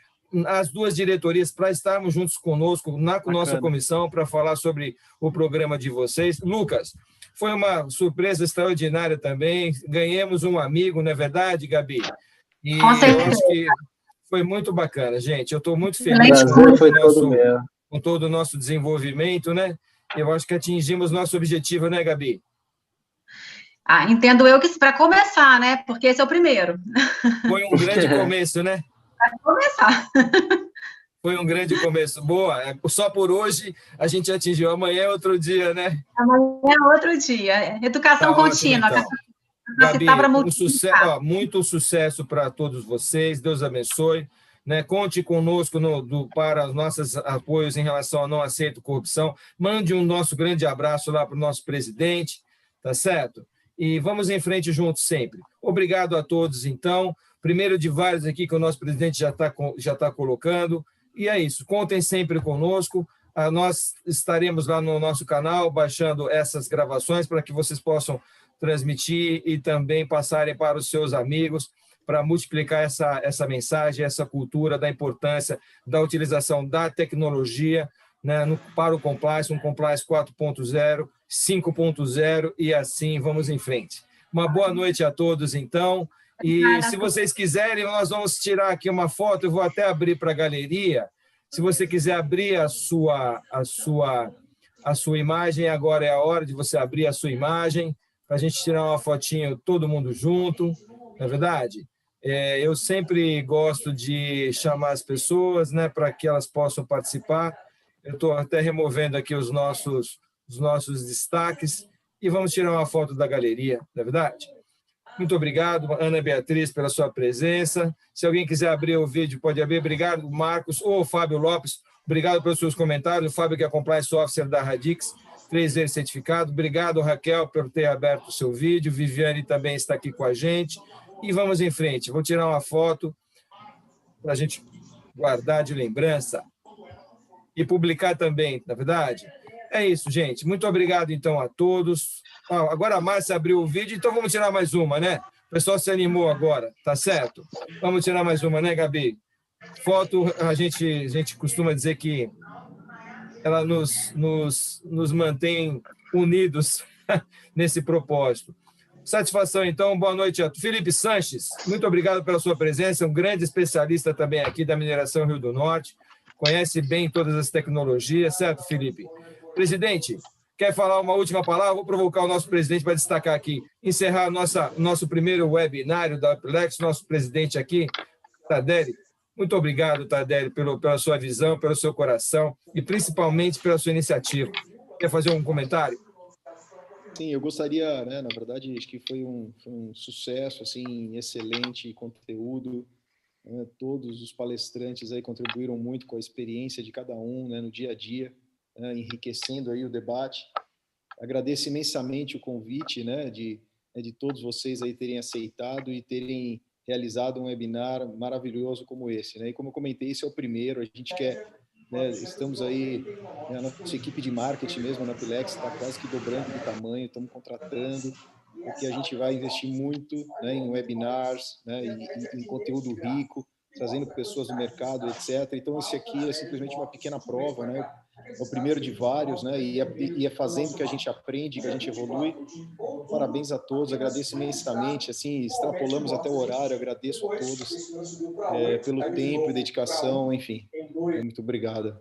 as 2 diretorias, para estarmos juntos conosco, na nossa comissão, para falar sobre o programa de vocês. Lucas, foi uma surpresa extraordinária também, ganhamos um amigo, não é verdade, Gabi? E eu acho que foi muito bacana, gente, eu estou muito feliz com todo o nosso desenvolvimento, né? Eu acho que atingimos nosso objetivo, né, Gabi?
Entendo eu que para começar, né? Porque esse é o primeiro.
Foi um grande começo, né?
Para começar.
Foi um grande começo. Boa. Só por hoje a gente atingiu. Amanhã é outro dia, né?
Amanhã é outro dia. Educação contínua.
Ótimo, então. Gabi, muito sucesso para todos vocês. Deus abençoe. Né? Conte conosco para os nossos apoios em relação ao Não Aceito Corrupção. Mande um nosso grande abraço lá para o nosso presidente, tá certo? E vamos em frente juntos sempre. Obrigado a todos, então. Primeiro de vários aqui que o nosso presidente já está colocando. E é isso, contem sempre conosco. Nós estaremos lá no nosso canal baixando essas gravações para que vocês possam transmitir e também passarem para os seus amigos, para multiplicar essa mensagem, essa cultura da importância da utilização da tecnologia, né, para o compliance, um compliance 4.0, 5.0, e assim vamos em frente. Uma boa noite a todos, então. E se vocês quiserem, nós vamos tirar aqui uma foto, eu vou até abrir para a galeria. Se você quiser abrir a sua imagem, agora é a hora de você abrir a sua imagem, para a gente tirar uma fotinho todo mundo junto, não é verdade? Eu sempre gosto de chamar as pessoas, né, para que elas possam participar. Eu estou até removendo aqui os nossos destaques e vamos tirar uma foto da galeria, não é verdade? Muito obrigado, Ana Beatriz, pela sua presença. Se alguém quiser abrir o vídeo, pode abrir. Obrigado, Marcos ou Fábio Lopes. Obrigado pelos seus comentários. O Fábio, que é Compliance Officer da Radix, 3 vezes certificado. Obrigado, Raquel, por ter aberto o seu vídeo. Viviane também está aqui com a gente. E vamos em frente. Vou tirar uma foto para a gente guardar de lembrança e publicar também, na verdade. É isso, gente. Muito obrigado, então, a todos. Agora a Márcia abriu o vídeo, então vamos tirar mais uma, né? O pessoal se animou agora, tá certo? Vamos tirar mais uma, né, Gabi? Foto, a gente costuma dizer que ela nos mantém unidos nesse propósito. Satisfação, então. Boa noite a Felipe Sanches. Muito obrigado pela sua presença, um grande especialista também aqui da mineração Rio do Norte. Conhece bem todas as tecnologias, certo, Felipe? Presidente, quer falar uma última palavra? Vou provocar o nosso presidente para destacar aqui, encerrar nosso primeiro webinário da Upilex, nosso presidente aqui, Tardelli. Muito obrigado, Tardelli, pela sua visão, pelo seu coração e principalmente pela sua iniciativa. Quer fazer um comentário?
Sim, eu gostaria, né, na verdade, acho que foi um sucesso, assim, excelente conteúdo, né, todos os palestrantes aí contribuíram muito com a experiência de cada um, né, no dia a dia, né, enriquecendo aí o debate. Agradeço imensamente o convite, né, de todos vocês aí terem aceitado e terem realizado um webinar maravilhoso como esse, né, e como eu comentei, esse é o primeiro, a gente quer... Né, estamos aí, né, a nossa equipe de marketing mesmo na Upilex está quase que dobrando de tamanho, estamos contratando, porque a gente vai investir muito, né, em webinars, né, em conteúdo rico, trazendo pessoas do mercado, etc. Então, esse aqui é simplesmente uma pequena prova, né, é o primeiro de vários, né, e é fazendo que a gente aprende, que a gente evolui. Parabéns a todos, agradeço imensamente, assim, extrapolamos até o horário, agradeço a todos pelo tempo e dedicação, enfim, muito obrigado.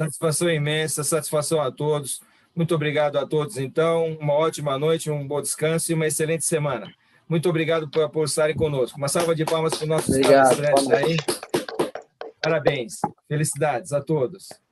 Satisfação imensa, satisfação a todos. Muito obrigado a todos, então, uma ótima noite, um bom descanso e uma excelente semana. Muito obrigado por estarem conosco. Uma salva de palmas para os nossos palestrantes aí. Parabéns, felicidades a todos.